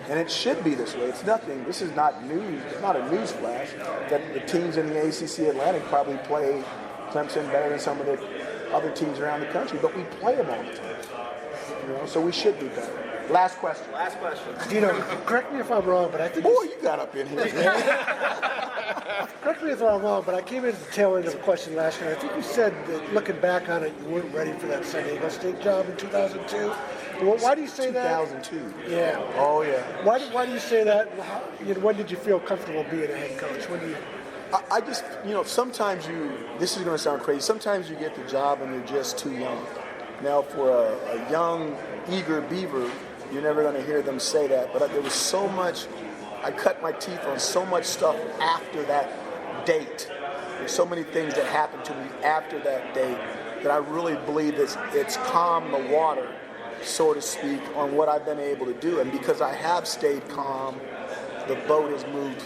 And it should be this way. It's nothing. This is not news. It's not a news flash that the teams in the ACC Atlantic probably play Clemson better than some of the other teams around the country, but we play them all the time. So we should do better. Last question. Dino, correct me if I'm wrong, but I think... Boy, you got up in here, man. Correct me if I'm wrong, but I came in at the tail end of a question last year. I think you said that looking back on it, you weren't ready for that San Diego State job in 2002. Well, why do you say that? 2002. Yeah. Oh, yeah. Why do you say that? When did you feel comfortable being a head coach? When do you... I just, sometimes this is going to sound crazy, sometimes you get the job and you're just too young. Now, for a young, eager beaver, you're never going to hear them say that. But there was so much, I cut my teeth on so much stuff after that date. There's so many things that happened to me after that date that I really believe it's calmed the water, so to speak, on what I've been able to do. And because I have stayed calm, the boat has moved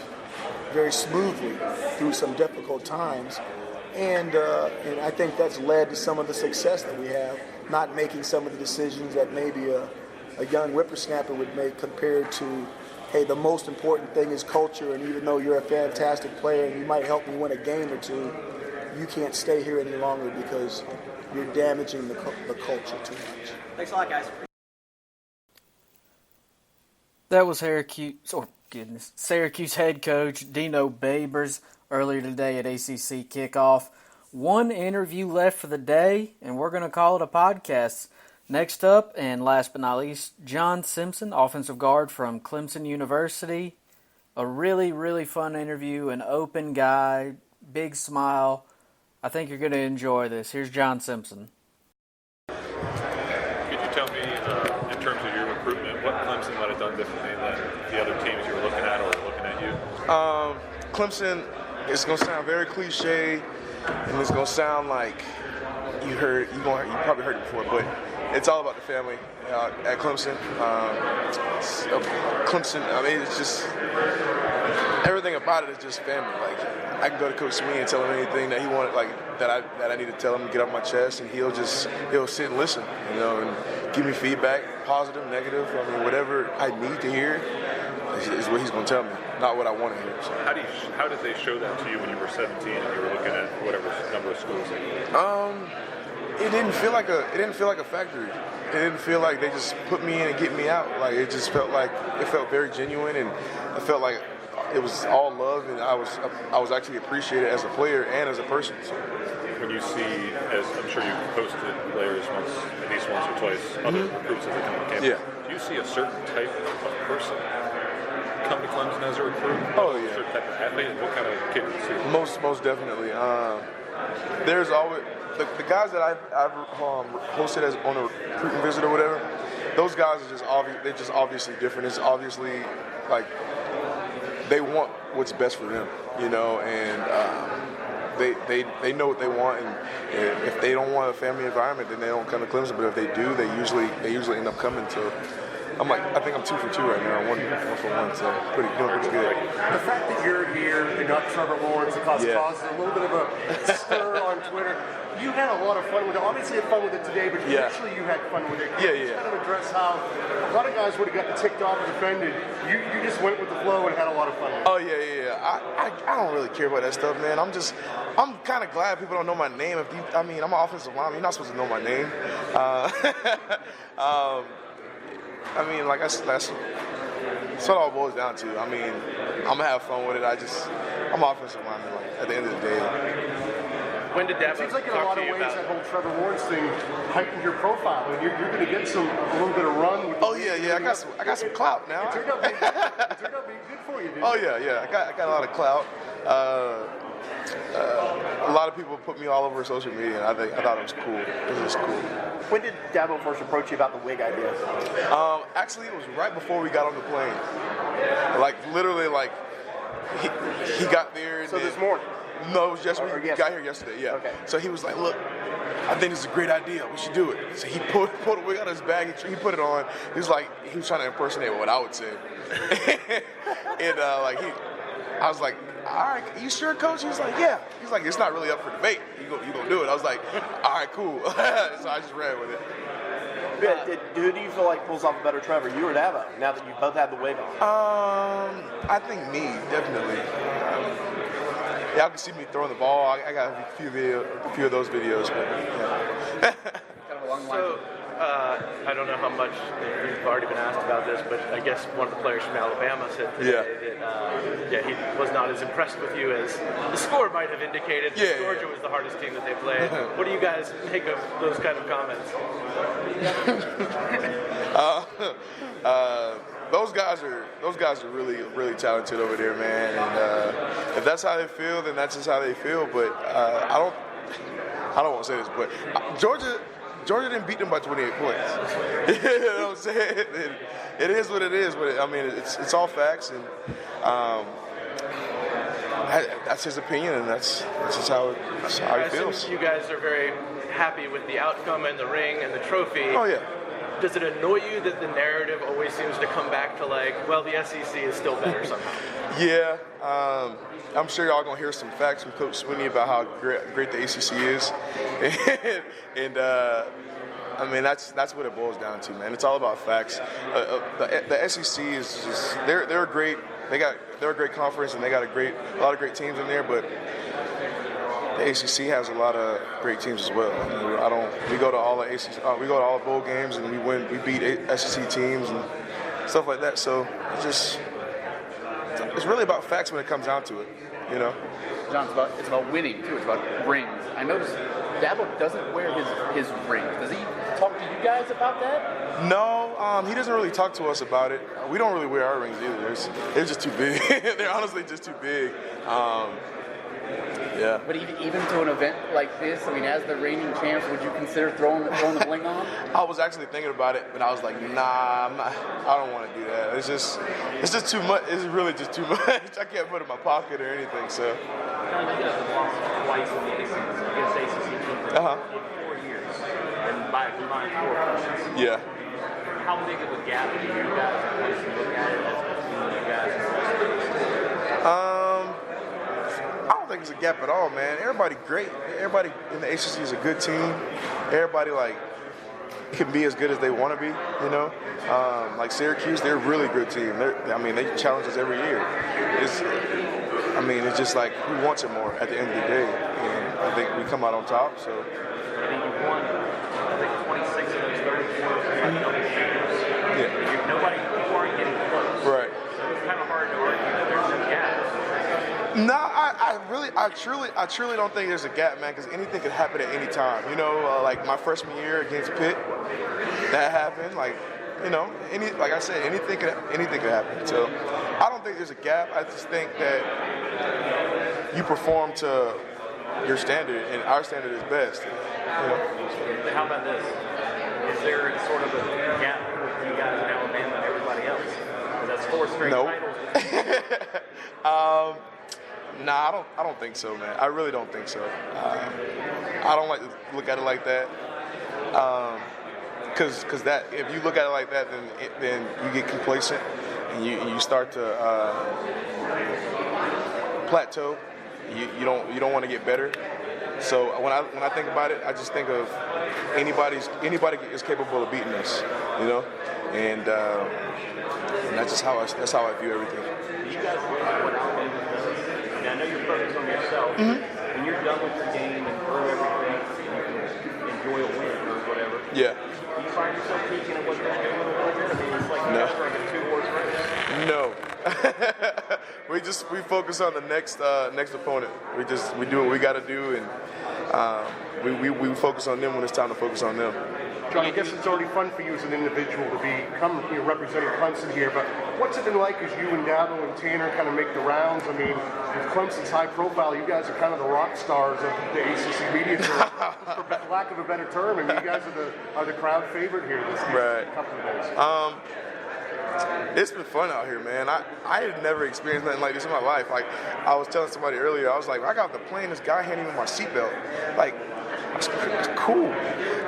very smoothly through some difficult times. And I think that's led to some of the success that we have, not making some of the decisions that maybe a young whippersnapper would make compared to, hey, the most important thing is culture, and even though you're a fantastic player and you might help me win a game or two, you can't stay here any longer because you're damaging the culture too much. Thanks a lot, guys. That was Syracuse head coach Dino Babers earlier today at ACC Kickoff. One interview left for the day, and we're going to call it a podcast. Next up, and last but not least, John Simpson, offensive guard from Clemson University. A really, really fun interview, an open guy, big smile. I think you're going to enjoy this. Here's John Simpson. Could you tell me, in terms of your recruitment, what Clemson might have done differently than the other teams you were looking at or looking at you? Clemson, it's going to sound very cliche, and it's going to sound like you probably heard it before, but it's all about the family at Clemson. Clemson, it's just everything about it is just family. Like, I can go to Coach Sweeney and tell him anything that he wanted, that I need to tell him to get off my chest, and he'll sit and listen, and give me feedback, positive, negative. Whatever I need to hear is what he's going to tell me, not what I want to hear. So. How did they show that to you when you were 17 and you were looking at whatever number of schools they were? It didn't feel like a factory. It didn't feel like they just put me in and get me out. Like, it just felt very genuine, and I felt like it was all love, and I was actually appreciated as a player and as a person. So. When you see, as I'm sure you've posted players at least once or twice, other recruits as they come to campus, do you see a certain type of person come to Clemson as a recruit? Oh, yeah. A certain type of athlete? What kind of kid do you see? Most definitely. There's always the guys that I've hosted as on a recruiting visit or whatever. Those guys are they're just obviously different. It's obviously like they want what's best for them, and they know what they want. And if they don't want a family environment, then they don't come to Clemson. But if they do, they usually end up coming to. I think I'm 2 for 2 right now. One for 1, so doing pretty good. The fact that you're here and not Trevor Lawrence caused a little bit of a stir on Twitter. You had a lot of fun with it. Obviously, you had fun with it today, but initially you had fun with it. Can you kind of address how a lot of guys would have gotten ticked off and offended. You just went with the flow and had a lot of fun with it. Oh, yeah. I don't really care about that stuff, man. I'm kind of glad people don't know my name. I'm an offensive lineman. You're not supposed to know my name. That's what it all boils down to. I'm going to have fun with it. I'm an offensive lineman, at the end of the day. When did that? It seems like in a lot of ways that whole Trevor Lawrence thing heightened your profile, and you're going to get a little bit of run. With I got some clout now. It turned out being good for you, dude. Oh yeah. I got a lot of clout. A lot of people put me all over social media, and I thought it was cool. It was just cool. When did Dabo first approach you about the wig idea? Actually, it was right before we got on the plane. He got there. So this morning. No, it was just we got here yesterday. Yeah. Okay. So he was like, "Look, I think this is a great idea. We should do it." So he pulled a wig out of his bag. He put it on. He was trying to impersonate what I would say. And I was like, "All right, you sure, Coach?" He's like, "Yeah." He's like, "It's not really up for debate. You gonna do it?" I was like, "All right, cool." So I just ran with it. Who do you feel like pulls off a better Trevor, you or Dabo, now that you both have the wig on? I think me, definitely. y'all can see me throwing the ball. I got a few of those videos. But, yeah. So, I don't know how much you've already been asked about this, but I guess one of the players from Alabama said today that he was not as impressed with you as the score might have indicated. Georgia was the hardest team that they played. What do you guys make of those kind of comments? Those guys are really talented over there, man. And if that's how they feel, then that's just how they feel. But I don't want to say this, but Georgia didn't beat them by 28 points. You know what I'm saying? It is what it is. But I mean, it's all facts, and that's his opinion, and that's just how he feels. You guys are very happy with the outcome and the ring and the trophy. Oh yeah. Does it annoy you that the narrative always seems to come back to well, the SEC is still better somehow? Yeah, I'm sure y'all gonna hear some facts from Coach Sweeney about how great the ACC is, and I mean that's what it boils down to, man. It's all about facts. The SEC is just they're great. They're a great conference, and they got a lot of great teams in there, but the ACC has a lot of great teams as well. I mean, we go to all the ACC, we go to all the bowl games, and we beat SEC teams and stuff like that. So it's really about facts when it comes down to it, you know. John, it's about winning too. It's about rings. I noticed Dabo doesn't wear his rings. Does he talk to you guys about that? No, he doesn't really talk to us about it. We don't really wear our rings either. They're just too big. They're honestly just too big. Yeah. But even to an event like this, I mean, as the reigning champs, would you consider throwing the bling on? I was actually thinking about it, but I was like, nah, I don't want to do that. It's just too much. It's really just too much. I can't put it in my pocket or anything. So. You guys have lost twice against ACC teams in 4 years, and by a combined 4 points. Yeah. How big of a gap do you guys once you look at it as between you guys and the rest of the I don't think it's a gap at all, man. Everybody great. Everybody in the ACC is a good team. Everybody can be as good as they want to be, you know. Like Syracuse, they're a really good team. They challenge us every year. It's just like who wants it more at the end of the day, and I think we come out on top. So. I mean, you've won, I think, 26 of those 34 double figures. Yeah. People aren't getting close. Right. So it's kind of hard to argue that there's no gap. No, I truly don't think there's a gap, man, because anything could happen at any time. You know, like my freshman year against Pitt, that happened. Like, you know, like I said, anything could happen. So I don't think there's a gap. I just think that you perform to your standard, and our standard is best. You know? How about this? Is there sort of a gap with you guys in Alabama and everybody else? That's 4 straight titles. Nah, I don't think so, man. I really don't think so. I don't like to look at it like that. Because that, if you look at it like that, then you get complacent and you start to plateau. You don't want to get better. So when I think about it, I just think of anybody is capable of beating us, you know, and that's just how I view everything. You guys look at what Alabama does. I mean, I know you're focused on yourself. When you're done with your game and throw everything, you can enjoy a win or whatever. Yeah. Do you find yourself peeking at what they're doing a little bit? I mean, it's like you guys are like a 2-horse race. No. we focus on the next opponent. We do what we got to do, and we focus on them when it's time to focus on them. John, I guess it's already fun for you as an individual to come here representing Clemson here, but what's it been like as you and Dabo and Tanner kind of make the rounds? I mean, with Clemson's high profile, you guys are kind of the rock stars of the ACC media tour, for lack of a better term, and you guys are the crowd favorite here this couple of days. It's been fun out here, man. I had never experienced nothing like this in my life. Like, I was telling somebody earlier, I was like, when I got off the plane, this guy handed me my seatbelt. Like, it's cool.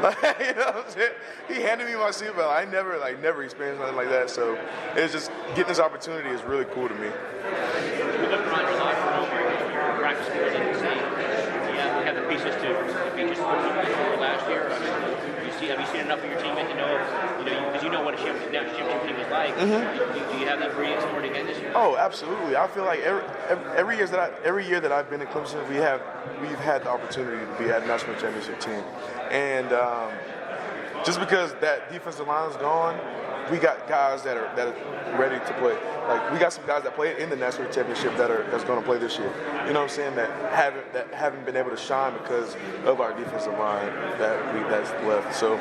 Like, you know what I'm saying? He handed me my seatbelt. I never experienced nothing like that. So it's just getting this opportunity is really cool to me. We had the pieces to beat you last year. I mean, you Have you seen enough of your team to know, because you know what a championship team is like? Do you have that breeding sport again this year? Oh, absolutely. I feel like every year that I've been in Clemson, we've had the opportunity to be at national championship team, and just because that defensive line is gone, we got guys that are ready to play. Like we got some guys that played in the national championship that's going to play this year. You know what I'm saying? That haven't been able to shine because of our defensive line that's left. So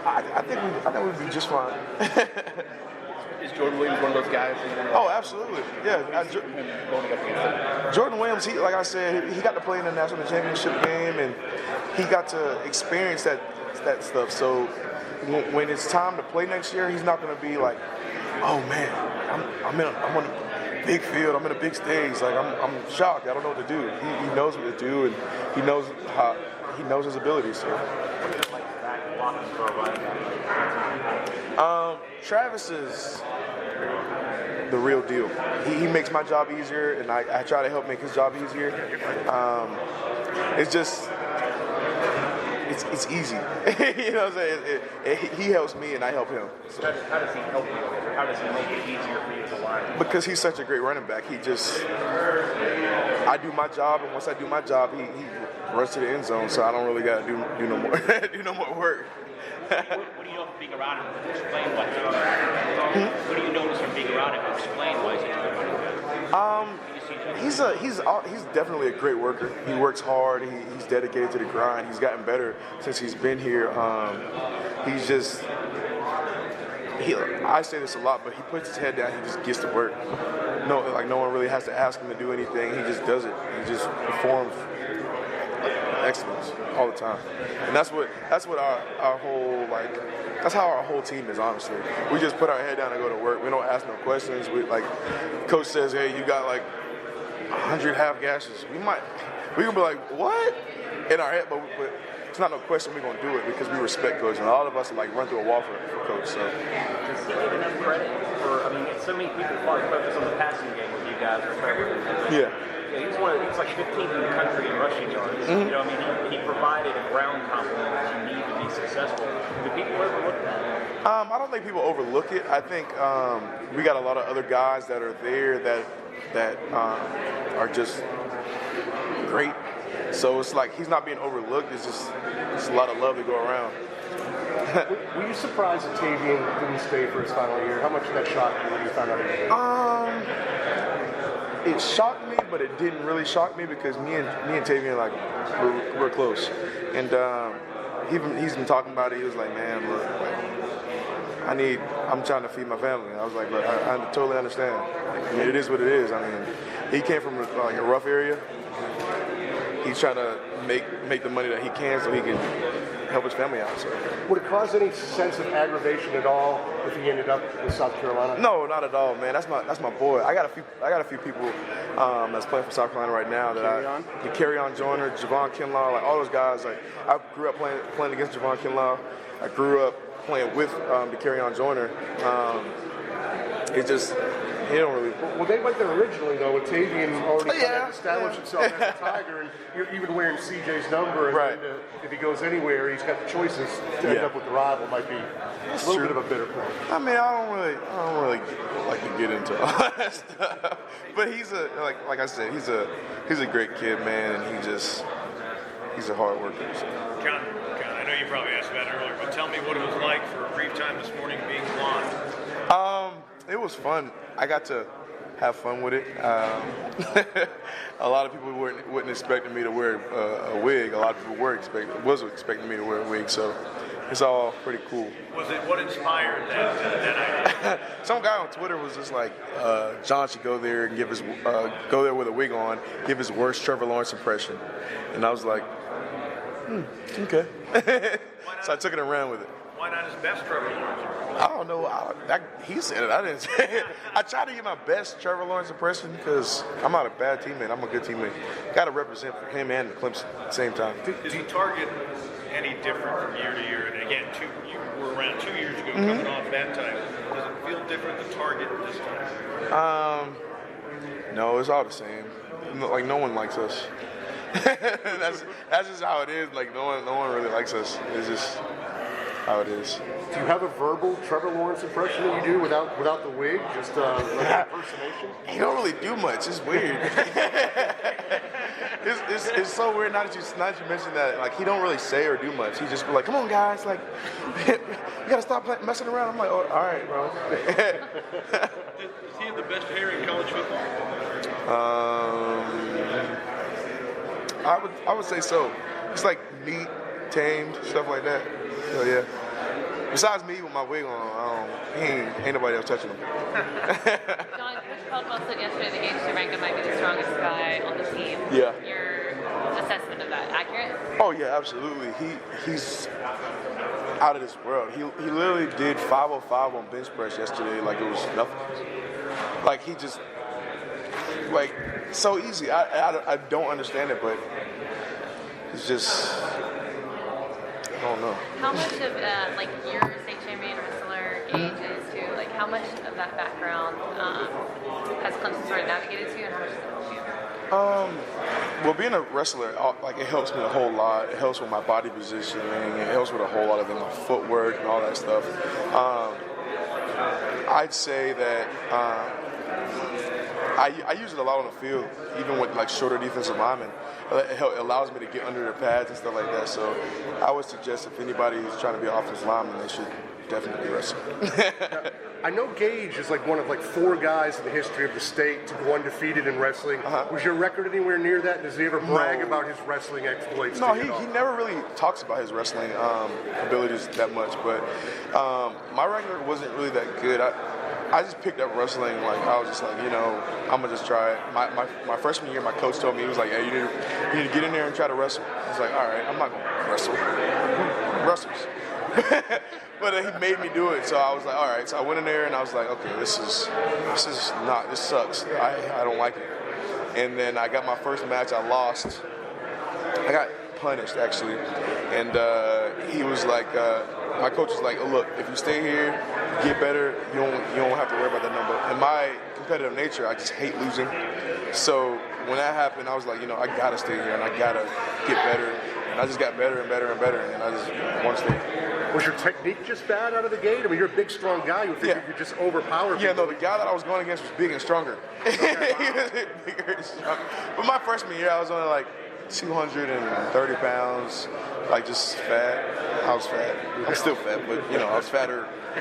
I think we'd be just fine. Is Jordan Williams one of those guys? Oh, absolutely. Yeah. Jordan Williams, like I said, he got to play in the national championship game, and he got to experience that stuff. So when it's time to play next year, he's not going to be like, oh man, I'm on a big field, I'm in a big stage. Like I'm shocked. I don't know what to do. He knows what to do, and he knows his abilities. So. Travis is the real deal. He makes my job easier, and I try to help make his job easier. It's just, it's easy. You know what I'm saying? He helps me, and I help him. So. How does he help you? How does he make it easier for you as a lineman? Because he's such a great running back. I do my job, and once I do my job, he runs to the end zone, so I don't really got to do no more do no more work. What do you know from being around him to explain why he's such a good running? What do you notice from being around him to explain why he's such a good running? He's definitely a great worker. He works hard. He's dedicated to the grind. He's gotten better since he's been here. I say this a lot, but he puts his head down. He just gets to work. No one really has to ask him to do anything. He just does it. He just performs excellence all the time, and that's what our whole that's how our whole team is. Honestly, we just put our head down and go to work. We don't ask no questions. Coach says, hey, you got 100 half gashes. We can be like, what? In our head, but it's not no question. We're gonna do it because we respect Coach, and all of us run through a wall for Coach. So does he get enough credit for? I mean, so many people focus on the passing game with you guys. Yeah. He's like 15th in the country in rushing yards. Mm-hmm. You know, I mean, he provided a ground complement that you need to be successful. Do people overlook that? I don't think people overlook it. I think we got a lot of other guys that are there that are just great. So it's like he's not being overlooked. It's a lot of love to go around. Were you surprised that Tavian didn't stay for his final year? How much did that shock you when you found out? It shocked me, but it didn't really shock me because me and Tavian we're close, and he's been talking about it. He was like, man, look, I'm trying to feed my family. I was like, look, I totally understand. I mean, it is what it is. I mean, he came from a rough area. He's trying to make the money that he can so he can help his family out. So. Would it cause any sense of aggravation at all if he ended up with South Carolina? No, not at all, man. That's my boy. I got a few people that's playing for South Carolina right now that Carry-On Joyner, Javon Kinlaw, all those guys. I grew up playing against Javon Kinlaw. I grew up playing with the Carry-On Joyner. He don't really. Well, they went there originally though with Tavian already established himself as a Tiger, and you're even wearing CJ's number. And right. If he goes anywhere, he's got the choices to end up with the rival. Might be a little bit of a bitter point. I mean, I don't really like to get into all that stuff. But he's like I said, he's a great kid, man, and he's a hard worker. So. John, I know you probably asked about it earlier, but tell me what it was like for a brief time this morning being blonde. It was fun. I got to have fun with it. A lot of people wasn't expecting me to wear a wig. A lot of people was expecting me to wear a wig, so it's all pretty cool. Was it what inspired that idea? Some guy on Twitter was just like, John should go there and go there with a wig on, give his worst Trevor Lawrence impression, and I was like, okay. So I took it and ran with it. Why not his best Trevor Lawrence? I don't know. He said it. I didn't say it. I try to get my best Trevor Lawrence impression because I'm not a bad teammate. I'm a good teammate. Got to represent for him and Clemson at the same time. Does he target any different from year to year? And again, you were around 2 years ago coming off that title. Does it feel different to target this time? No, it's all the same. No one likes us. that's just how it is. Like no one really likes us. It's just how it is. Do you have a verbal Trevor Lawrence impression that you do without the wig? Just like an impersonation? He don't really do much. It's weird. it's so weird. Now that you mentioned that, like he don't really say or do much. He just be like, "Come on, guys, like you gotta stop messing around." I'm like, "Oh, all right, bro." Does he have the best hair in college football? I would say so. It's like neat, tamed, stuff like that. So yeah. Besides me with my wig on, ain't nobody else touching him. John, Coach Caldwell said yesterday that Gage Turanka might be the strongest guy on the team. Yeah. Your assessment of that accurate? Oh yeah, absolutely. He's out of this world. He literally did 505 on bench press yesterday like it was nothing. Like he just like so easy. I don't understand it, but it's just I don't know. How much of like your state champion wrestler Gage is too? Like how much of that background has Clemson sort of navigated to, and how much does it help you? Well, being a wrestler, like it helps me a whole lot. It helps with my body positioning. It helps with a whole lot of my footwork and all that stuff. I'd say that I use it a lot on the field, even with like shorter defensive linemen. It allows me to get under their pads and stuff like that. So I would suggest if anybody is trying to be an offensive lineman, they should definitely wrestle. I know Gage is like one of like 4 guys in the history of the state to go undefeated in wrestling. Was your record anywhere near that? Does he ever brag about his wrestling exploits? No, he never really talks about his wrestling abilities that much. But my record wasn't really that good. I just picked up wrestling, like I was just like, I'm gonna just try it. My freshman year, my coach told me, he was like, "Hey, you need to get in there and try to wrestle." I was like, "All right, I'm not gonna wrestle." Who wrestles? But he made me do it, so I was like, "All right." So I went in there and I was like, "Okay, this sucks. I don't like it." And then I got my first match. I lost. I got punished actually, and he was like, my coach was like, "Oh, look, if you stay here, get better, you don't have to worry about that number." And my competitive nature, I just hate losing. So when that happened, I was like, I gotta stay here and I gotta get better. And I just got better and better and better, and I just want to stay. Was your technique just bad out of the gate? I mean, you're a big, strong guy. You would think you could just overpower people. Yeah, no, the guy that I was going against was big and stronger. Okay, He was bigger and stronger. But my freshman year, I was only like 230 pounds, like just fat. I was fat. I'm still fat, but I was fatter. A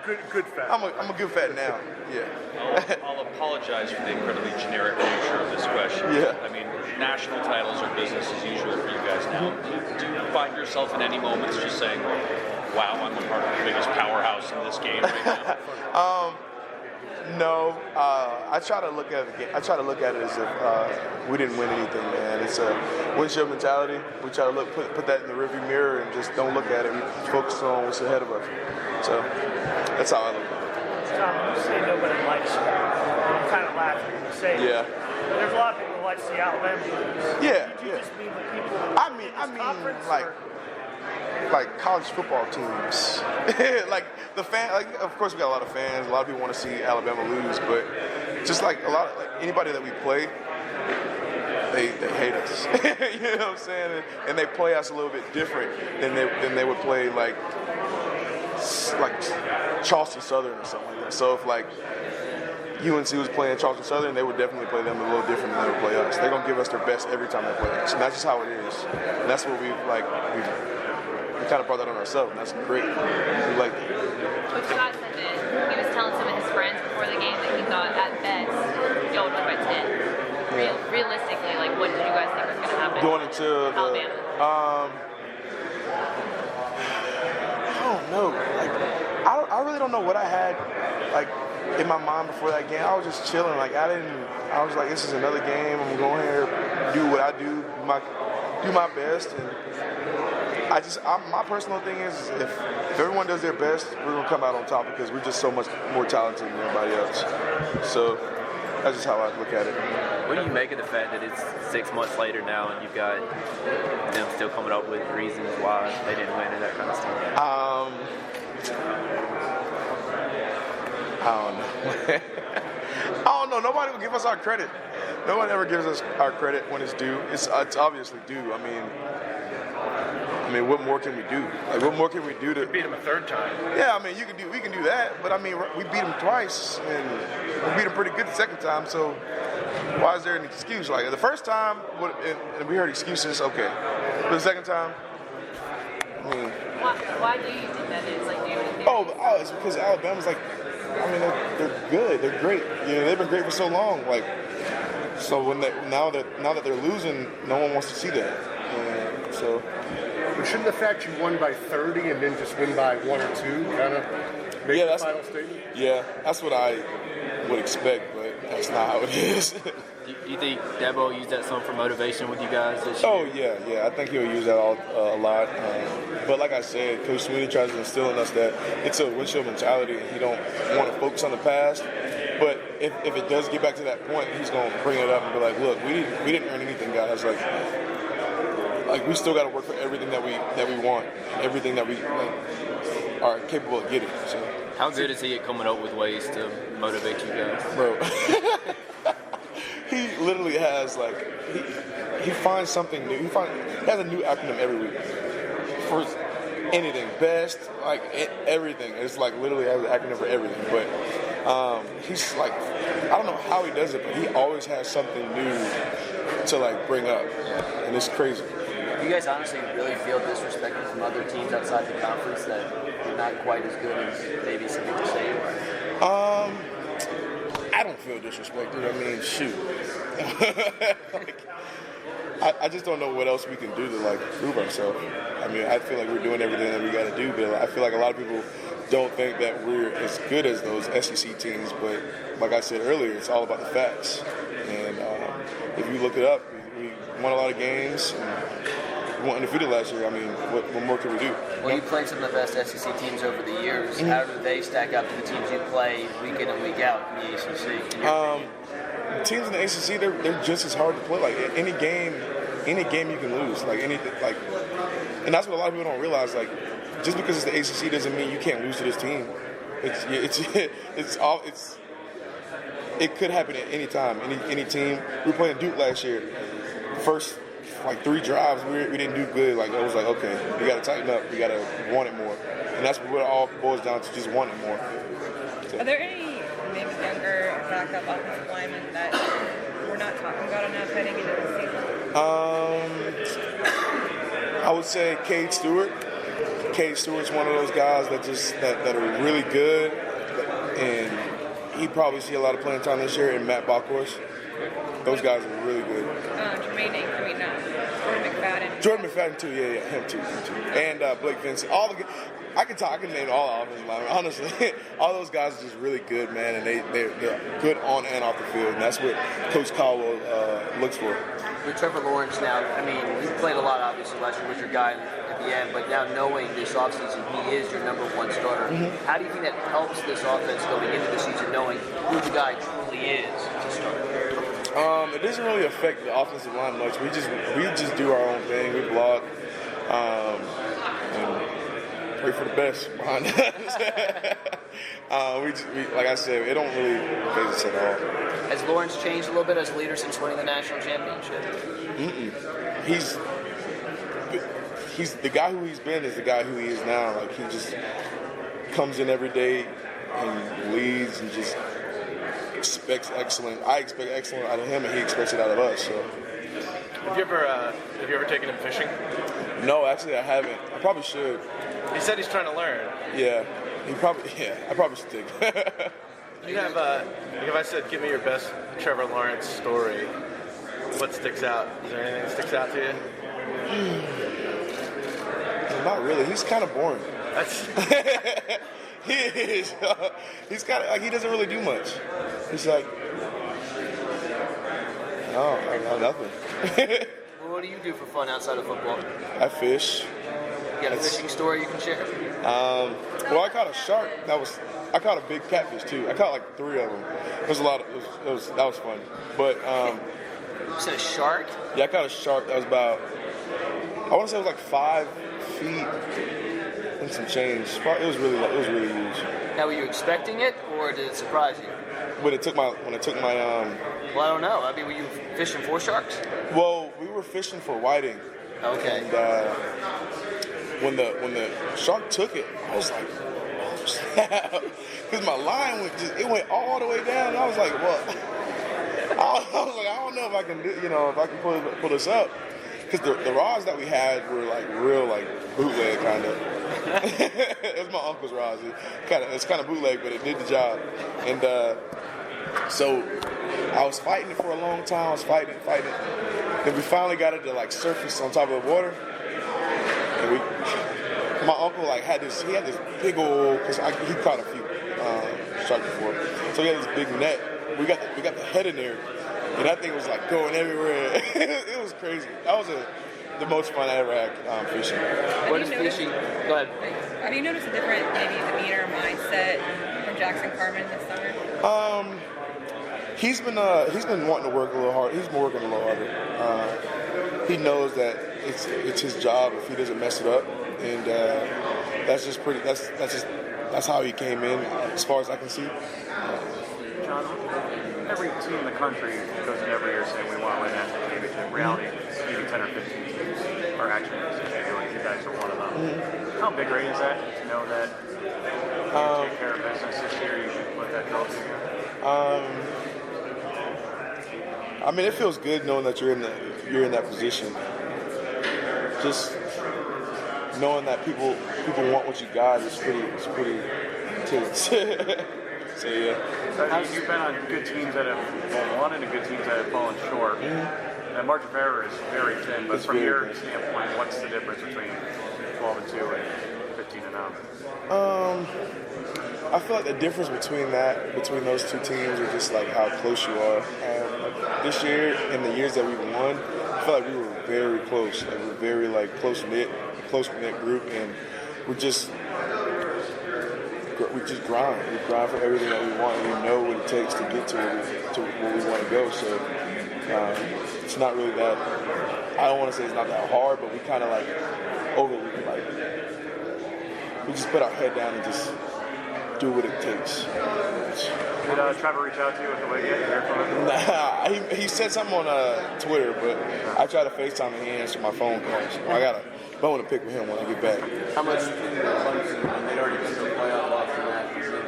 good fat. I'm a good fat now. Yeah. I'll apologize for the incredibly generic nature of this question. Yeah. I mean, national titles are business as usual for you guys now. Do you find yourself in any moments just saying, "Wow, I'm a part of the biggest powerhouse in this game right now"? No, I try to look at it as if we didn't win anything, man. It's a windshield mentality. We try to put that in the rearview mirror and just don't look at it. We focus on what's ahead of us. So that's how I look at it. Tom, you say nobody likes you. You kind of laugh when you say it. Yeah. But there's a lot of people who like to see Alabama lose. Yeah. Did you just mean the people I mean, like college football teams. Like the fan, like of course we got a lot of fans. A lot of people want to see Alabama lose, but just like anybody that we play, they hate us. You know what I'm saying? And they play us a little bit different than they would play like Charleston Southern or something like that. So if like UNC was playing Charleston Southern, they would definitely play them a little different than they would play us. They're gonna give us their best every time they play us, and that's just how it is. And that's what we kind of brought that on ourselves, and that's great. We like it. Coach Scott said that he was telling some of his friends before the game that he thought at best y'all would win by 10. Realistically, like what did you guys think was going to happen? Going into Alabama. I don't know. Like I really don't know what I had like in my mind before that game. I was just chilling. Like I was like, this is another game. I'm going here, do what I do, do my best, and my personal thing is if everyone does their best, we're gonna come out on top because we're just so much more talented than everybody else. So that's just how I look at it. What do you make of the fact that it's 6 months later now and you've got them still coming up with reasons why they didn't win and that kind of stuff? I don't know. I don't know. Nobody will give us our credit. Nobody ever gives us our credit when it's due. It's obviously due. I mean, what more can we do? Like, what more can we do to beat him a third time? Yeah, I mean, we can do that. But I mean, we beat him twice, and we beat him pretty good the second time. So why is there an excuse? Like the first time, and we heard excuses. Okay, but the second time, I mean. Why do you think that is? Like, do you have anything? Oh, it's because Alabama's like, I mean, they're good, they're great. You know, they've been great for so long. Like, so now that they're losing, no one wants to see that. And so. But shouldn't the fact you won by 30 and then just win by 1 or 2 kind of make the final statement? Yeah, that's what I would expect, but that's not how it is. Do you think Dabo used that some for motivation with you guys this year? Oh, yeah. I think he'll use that a lot. But like I said, Coach Sweeney tries to instill in us that it's a windshield mentality, and he don't want to focus on the past. But if it does get back to that point, he's going to bring it up and be like, look, we didn't earn anything, guys. Like we still got to work for everything that we want, everything that we are capable of getting. So. How good is he at coming up with ways to motivate you guys? Bro, he literally has he finds something new. He has a new acronym every week for anything. Best, everything. It's literally has an acronym for everything. But he's I don't know how he does it, but he always has something new to bring up, and it's crazy. Do you guys honestly really feel disrespected from other teams outside the conference that you're not quite as good as maybe some people say you are? I don't feel disrespected. I mean, shoot. I just don't know what else we can do to prove ourselves. I mean, I feel like we're doing everything that we got to do, but I feel like a lot of people don't think that we're as good as those SEC teams. But like I said earlier, it's all about the facts. And if you look it up, we won a lot of games. And we went undefeated last year. I mean, what more can we do? Well, you played some of the best SEC teams over the years. Mm-hmm. How do they stack up to the teams you play week in and week out in the ACC? Teams in the ACC, they're just as hard to play. Any game you can lose. And that's what a lot of people don't realize. Just because it's the ACC doesn't mean you can't lose to this team. It could happen at any time, any team. We were playing Duke last year. First 3 drives, we didn't do good. It was okay, we got to tighten up. We got to want it more, and that's what it all boils down to, just wanting more. So. Are there any maybe younger backup offensive linemen that we're not talking about enough heading into the season? I would say Cade Stewart. Cade Stewart's one of those guys that are really good, and he probably see a lot of playing time this year. And Matt Bockhorst, those guys are really good. Jordan McFadden too, yeah, him too. And Blake Vincent. I can name all the offensive linemen. Honestly, all those guys are just really good, man, and they're good on and off the field, and that's what Coach Caldwell looks for. With Trevor Lawrence now, I mean, he played a lot, obviously, last year was your guy at the end, but now knowing this offseason he is your number 1 starter, how do you think that helps this offense going into the season, knowing who the guy truly is to start? It doesn't really affect the offensive line much. We just do our own thing. We block and pray for the best behind us. We like I said, it don't really phase us at all. Has Lawrence changed a little bit as a leader since winning the national championship? He's the guy who he's been is the guy who he is now. He just comes in every day and leads and just expects excellent. I expect excellent out of him, and he expects it out of us. So. Have you ever taken him fishing? No, actually, I haven't. I probably should. He said he's trying to learn. Yeah, I probably should take. You have if I said, give me your best Trevor Lawrence story, what sticks out? Is there anything that sticks out to you? Not really. He's kind of boring. That's. He is. He's kind of he doesn't really do much. He's like, no, nothing. Well, what do you do for fun outside of football? I fish. You got a fishing story you can share? Well, I caught a shark. I caught a big catfish too. I caught 3 of them. It was a lot. That was fun. But you said a shark? Yeah, I caught a shark that was about. I want to say it was 5 feet. And some change. It was really huge. Now, were you expecting it, or did it surprise you? when it took my Well, I don't know. I mean, were you fishing for sharks? Well, we were fishing for whiting. Okay. And when the shark took it, I was like, because my line went all the way down. And I was like, what? I was like, I don't know if I can do, if I can pull this up. Because the rods that we had were like real like bootleg kind of. It was my uncle's rods. It's kind of bootleg, but it did the job. And so I was fighting it for a long time. I was fighting it. Then we finally got it to like surface on top of the water. And my uncle like had this big old, because he caught a few shark before. So he had this big net. We got the head in there, and that thing was like going everywhere. It was crazy. That was the most fun I ever had fishing. What is fishing? Go ahead. Have you noticed a different maybe demeanor, mindset from Jackson Carman this summer? He's been wanting to work a little hard. He's been working a little harder. He knows that it's his job if he doesn't mess it up, and that's how he came in as far as I can see. John, every team in the country goes in every year saying we want to win a national championship. In reality, maybe 10 or 15 teams are actually in a position to do it. You guys are one of them. Mm-hmm. How big is that to know that you take care of business this year, you can put that trophy together? I mean, it feels good knowing that you're in that position. Just knowing that people want what you got is pretty intense. So yeah. You've been on good teams that have won and good teams that have fallen short. Mm-hmm. And margin of error is very thin, but It's from very your thin. standpoint, what's the difference between 12-2 and 15-0? I feel like the difference between those two teams is just like how close you are. Like this year and the years that we've won, I feel like we were very close. Like we're very like close knit group, and we just grind. We grind for everything that we want, and we know what it takes to get to where we want to go. So it's not really that. I don't want to say it's not that hard, but we kind of like we just put our head down and just do what it takes. Did Trevor reach out to you with the wig yet? Nah, he said something on Twitter, but I tried to FaceTime and he answered my phone calls. So I got a bone to pick with him when I get back. How much do you think the Clemson, and they'd already been to a playoff loss in that position?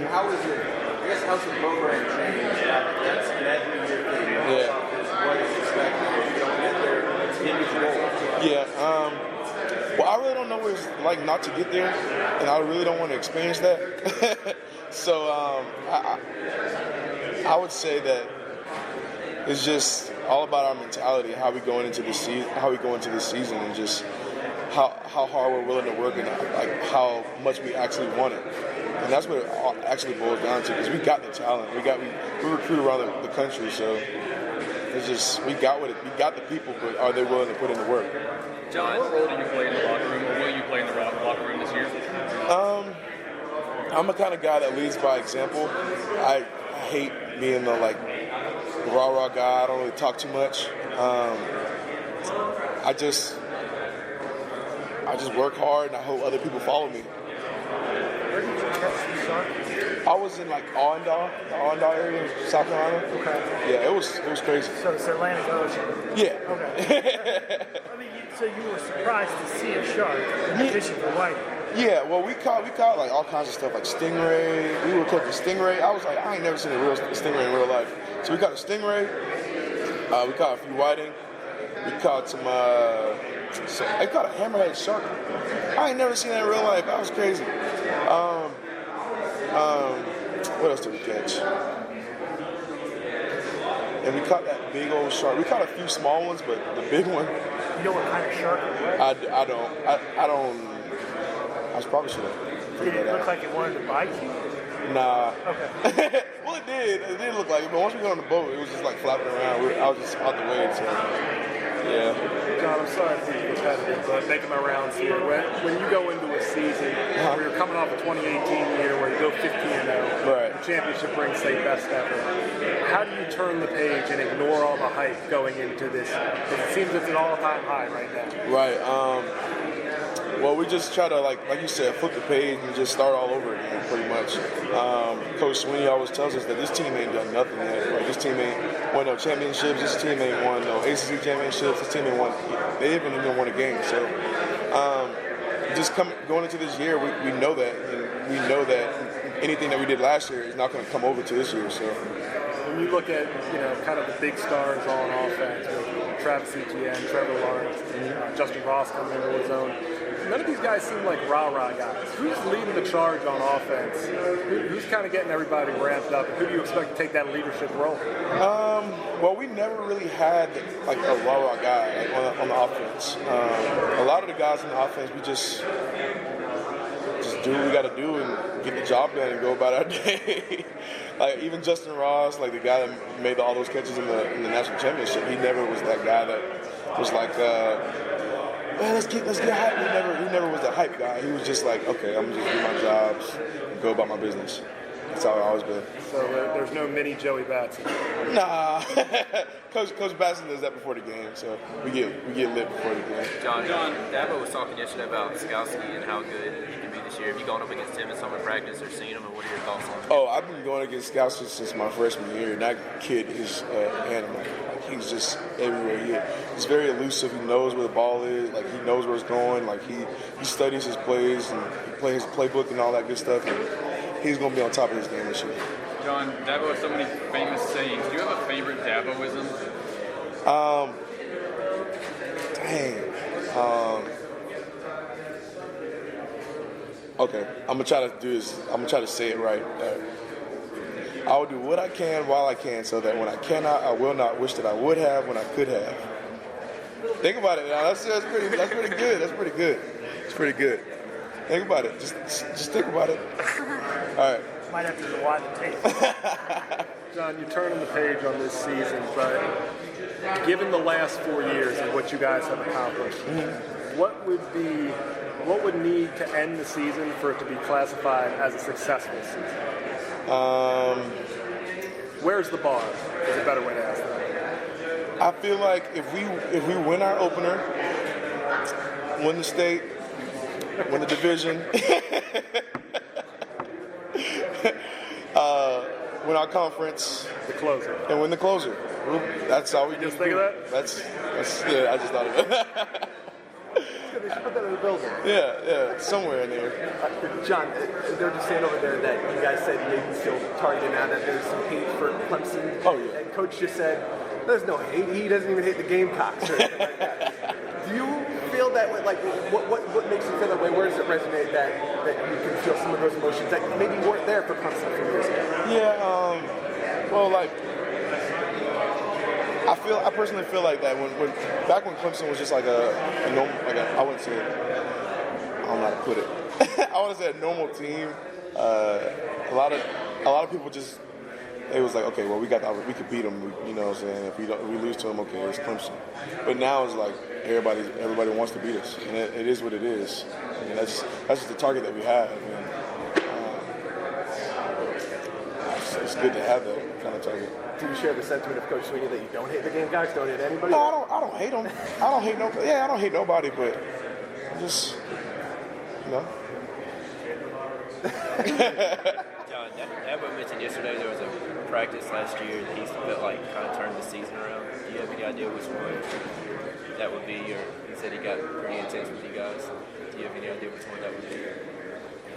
How is it, I guess, how's the program changed? That's an every year thing. Yeah. What is expected if you don't get there? Yeah. Well, I really don't know what it's like not to get there, and I really don't want to experience that. So I would say that it's just all about our mentality, how we go into the season, and just how hard we're willing to work, and like how much we actually want it. And that's what it actually boils down to, because we got the talent, we recruit around the country, so it's just we got the people, but are they willing to put in the work? John, what role do you play in the locker room, or will you play in the locker room this year? I'm the kind of guy that leads by example. I hate being the like rah-rah guy. I don't really talk too much. I just work hard, and I hope other people follow me. Where did you catch the shark? I was in like the Allendale area, South Carolina. Okay. Yeah, it was crazy. So it's Atlantic Ocean. Yeah. Okay. I mean, so you were surprised to see a shark fishing for white. Yeah, well, we caught like all kinds of stuff, like stingray. We were catching stingray. I was like, I ain't never seen a real stingray in real life. So we caught a stingray. We caught a few whiting. We caught I caught a hammerhead shark. I ain't never seen that in real life. That was crazy. What else did we catch? And we caught that big old shark. We caught a few small ones, but the big one. You know what kind of shark it was? I don't. I probably should have. Did it look like it wanted to bite you? Nah. Okay. Well, it did. It did look like it, but once we got on the boat, it was just like flapping around. I was just out the way, so yeah. John, I'm sorry for being competitive, but making my rounds here. When you go into a season where you're coming off a 2018 year where you go 15-0, right. The championship ring say best ever. How do you turn the page and ignore all the hype going into this? It seems it's an all-time high right now. Right. Well, we just try to, like you said, flip the page and just start all over again, pretty much. Coach Sweeney always tells us that this team ain't done nothing yet. Like, this team ain't won no championships. This team ain't won no ACC championships. This team ain't won. They haven't even won a game. So, just going into this year, we know that, and we know that anything that we did last year is not going to come over to this year. So. When you look at, kind of the big stars on offense, with Travis Etienne, Trevor Lawrence, Justin Ross coming into his own, none of these guys seem like rah-rah guys. Who's leading the charge on offense? Who's kind of getting everybody ramped up? And who do you expect to take that leadership role? Well, we never really had like a rah-rah guy on the offense. A lot of the guys on the offense, we just do what we got to do and get the job done and go about our day. Like even Justin Ross, like the guy that made all those catches in the national championship, he never was that guy that was like, man, let's get hype. He never was the hype guy. He was just like, okay, I'm just do my jobs and go about my business. That's how I've always been. So there's no mini Joey Batson. Nah, Coach Batson does that before the game, so we get lit before the game. John, Dabo was talking yesterday about Skowski and how good he can be this year. Have you gone up against him in summer practice or seen him, and what are your thoughts on him? Oh, I've been going against Skowski since my freshman year, and that kid is an animal. Like, he's just everywhere. He's very elusive. He knows where the ball is. Like, he knows where it's going. Like, he studies his plays and he plays his playbook and all that good stuff. And he's going to be on top of his game this year. John, Dabo has so many famous sayings. Do you have a favorite Daboism? Okay, I'm gonna try to do this. I'm gonna try to say it right. I will do what I can while I can, so that when I cannot, I will not wish that I would have when I could have. Think about it now. That's pretty good. That's pretty good. It's pretty good. Think about it. Just think about it. All right. Might have to rewind the tape. John, you're turning the page on this season, but given the last 4 years and what you guys have accomplished, what would need to end the season for it to be classified as a successful season? Where's the bar? Is a better way to ask that. I feel like if we win our opener, win the state, win the division, win our conference, the closer, and win the closer. That's all we just think of that. That's yeah. I just thought of it. They should put that in the building. Yeah, somewhere in there. John, they're just saying over there that you guys said maybe still targeting now that there's some hate for Clemson. Oh yeah. And Coach just said there's no hate. He doesn't even hate the Gamecocks or anything like that. Do you feel that way? Like, what makes you feel that way? Where does it resonate that you can feel some of those emotions that maybe weren't there for Clemson a few years ago? Yeah. Well, like. I personally feel like that back when Clemson was just like a normal, I wouldn't say, I don't know how to put it. I want to say a normal team. A lot of people just, it was like, okay, well we could beat them, you know what I'm saying? If we lose to them, okay, it's Clemson. But now it's like everybody wants to beat us, and it is what it is. I mean, that's just the target that we have. And, it's good to have that kind of target. Do you share the sentiment of Coach Sweeney that you don't hate the Gamecocks, don't hate anybody? No, I don't hate them. I don't hate nobody. Yeah, I don't hate nobody, but just, you know. John, Dabo mentioned yesterday there was a practice last year that he felt like kind of turned the season around. Do you have any idea which one that would be? Or he said he got pretty intense with you guys. Do you have any idea which one that would be?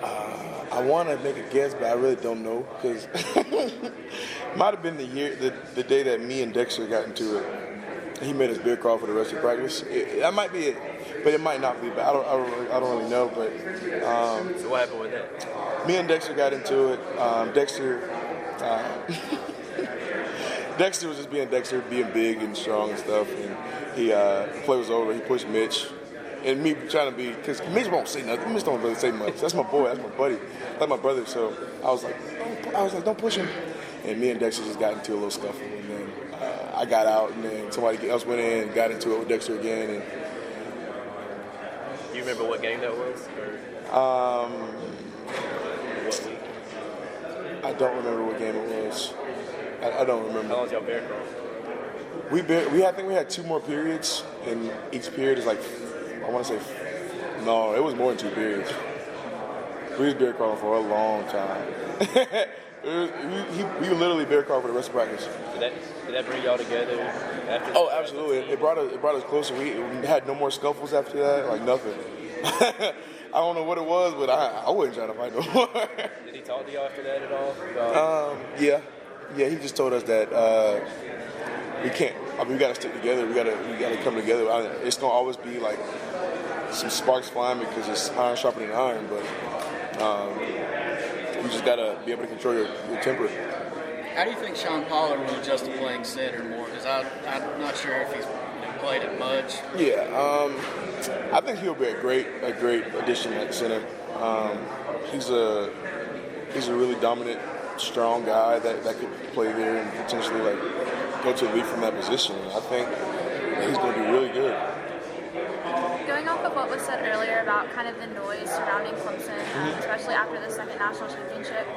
I want to make a guess, but I really don't know, because it might have been the day that me and Dexter got into it. He made us beer crawl for the rest of practice. That might be it, but it might not be. But I don't really know. But so what happened with that? Me and Dexter got into it. Dexter was just being Dexter, being big and strong and stuff. And the play was over. He pushed Mitch. And me trying to be, because Mitch won't say nothing. Mitch don't really say much. That's my boy. That's my buddy. That's my brother. So I was like, don't push him. And me and Dexter just got into a little scuffle. And then I got out, and then somebody else went in and got into it with Dexter again. And do you remember what game that was? What week? I don't remember what game it was. I don't remember. How long was y'all bear crawl? I think we had 2 more periods, and each period is like, I want to say No, it was more than 2 periods. We was beer crawling for a long time. We literally beer crawled for the rest of practice. Did that bring y'all together after? Oh, absolutely. It brought us closer. We had no more scuffles after that, like nothing. I don't know what it was, but I wasn't trying to fight no more. Did he talk to y'all after that at all? Yeah. He just told us that we can't. I mean, we got to stick together. We got to come together. It's gonna always be like some sparks flying because it's iron sharpening iron, but you just got to be able to control your temper. How do you think Sean Pollard will adjust to playing center more? Because I'm not sure if he's played it much. Yeah, I think he'll be a great addition at center. He's a really dominant, strong guy that could play there and potentially like go to the league from that position. I think he's going to be really good. Going off of what was said earlier about kind of the noise surrounding Clemson, especially after the second national championship,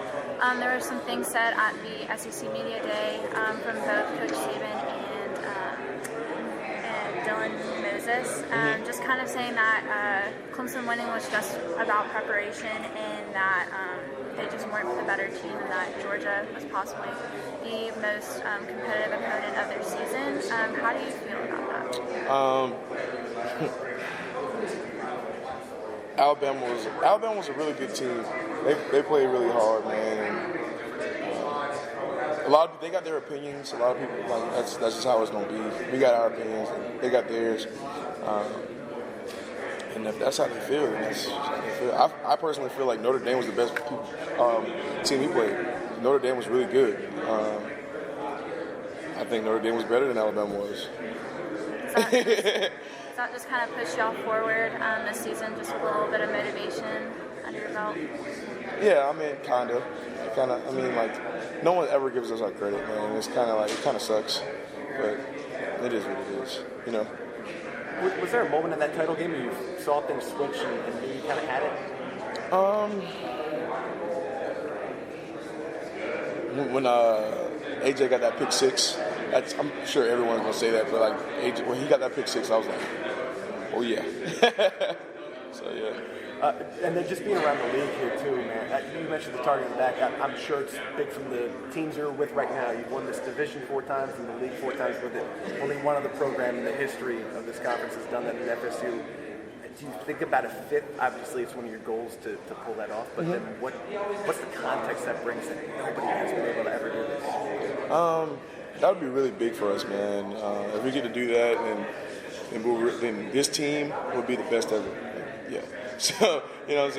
there were some things said at the SEC Media Day from both Coach Saban and Dylan Moses, just kind of saying that Clemson winning was just about preparation and that they just weren't the better team and that Georgia was possibly the most competitive opponent of their season. How do you feel about that? Alabama was a really good team. They played really hard, man. And, a lot of people, they got their opinions. A lot of people like that's just how it's gonna be. We got our opinions, and they got theirs. And if that's how they feel, then that's how they feel. I personally feel like Notre Dame was the best team we played. Notre Dame was really good. I think Notre Dame was better than Alabama was. Does that just kind of push y'all forward this season, just with a little bit of motivation under your belt? Yeah, I mean, kind of. I mean, like, no one ever gives us our credit, man. It's kind of like, it kind of sucks, but it is what it is, you know. Was there a moment in that title game where you saw things switch and maybe you kind of had it? When AJ got that pick six, I'm sure everyone's gonna say that, but like AJ, when he got that pick six, I was like, oh yeah. So yeah. And then just being around the league here too, man. You mentioned the target in the back. I'm sure it's big from the teams you're with right now. You've won this division 4 times and the league 4 times with it. Only one other program in the history of this conference has done that in FSU. Do you think about a fifth? Obviously, it's one of your goals to pull that off. But then what's the context that brings that nobody has been able to ever do this? That would be really big for us, man. If we get to do that, then this team would be the best ever. Yeah. So, you know,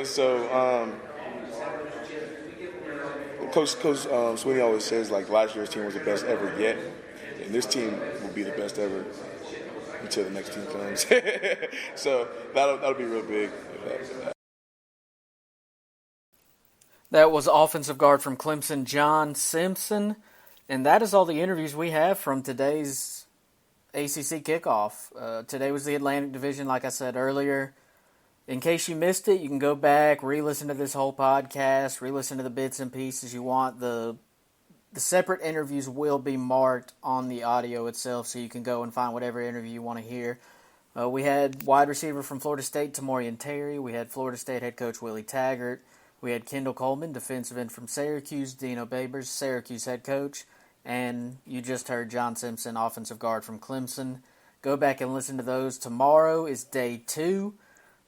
Coach Sweeney always says, like, last year's team was the best ever yet, and this team will be the best ever until the next team comes. So that'll be real big. That was offensive guard from Clemson, John Simpson, and that is all the interviews we have from today's ACC kickoff. Today was the Atlantic Division, like I said earlier. In case you missed it, you can go back, re-listen to this whole podcast, re-listen to the bits and pieces you want. The separate interviews will be marked on the audio itself, so you can go and find whatever interview you want to hear. We had wide receiver from Florida State, Tamorrion Terry. We had Florida State head coach Willie Taggart. We had Kendall Coleman, defensive end from Syracuse, Dino Babers, Syracuse head coach. And you just heard John Simpson, offensive guard from Clemson. Go back and listen to those. Tomorrow is day 2.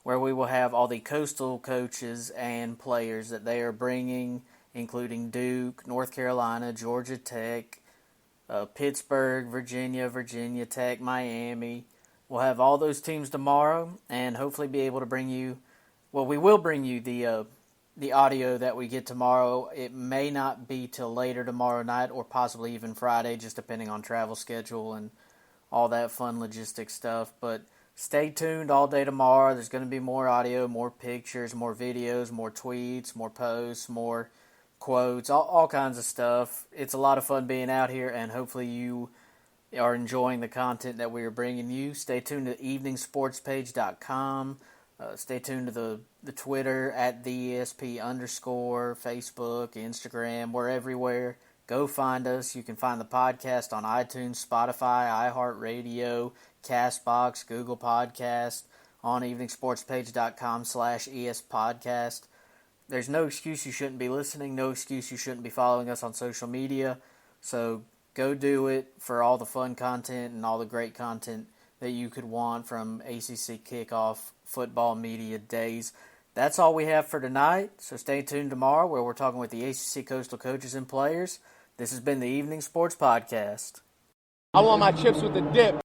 Where we will have all the coastal coaches and players that they are bringing, including Duke, North Carolina, Georgia Tech, Pittsburgh, Virginia Tech, Miami. We'll have all those teams tomorrow and hopefully be able to bring you, well, we will bring you the audio that we get tomorrow. It may not be till later tomorrow night or possibly even Friday, just depending on travel schedule and all that fun logistic stuff, but stay tuned all day tomorrow. There's going to be more audio, more pictures, more videos, more tweets, more posts, more quotes, all kinds of stuff. It's a lot of fun being out here, and hopefully you are enjoying the content that we are bringing you. Stay tuned to eveningsportspage.com. Stay tuned to the Twitter at @TheESP_, Facebook, Instagram. We're everywhere. Go find us. You can find the podcast on iTunes, Spotify, iHeartRadio, CastBox, Google Podcast. on eveningsportspage.com/ESPodcast. There's no excuse you shouldn't be listening, no excuse you shouldn't be following us on social media. So go do it for all the fun content and all the great content that you could want from ACC Kickoff football media days. That's all we have for tonight, so stay tuned tomorrow where we're talking with the ACC Coastal coaches and players. This has been the Evening Sports Podcast. I want my chips with the dip.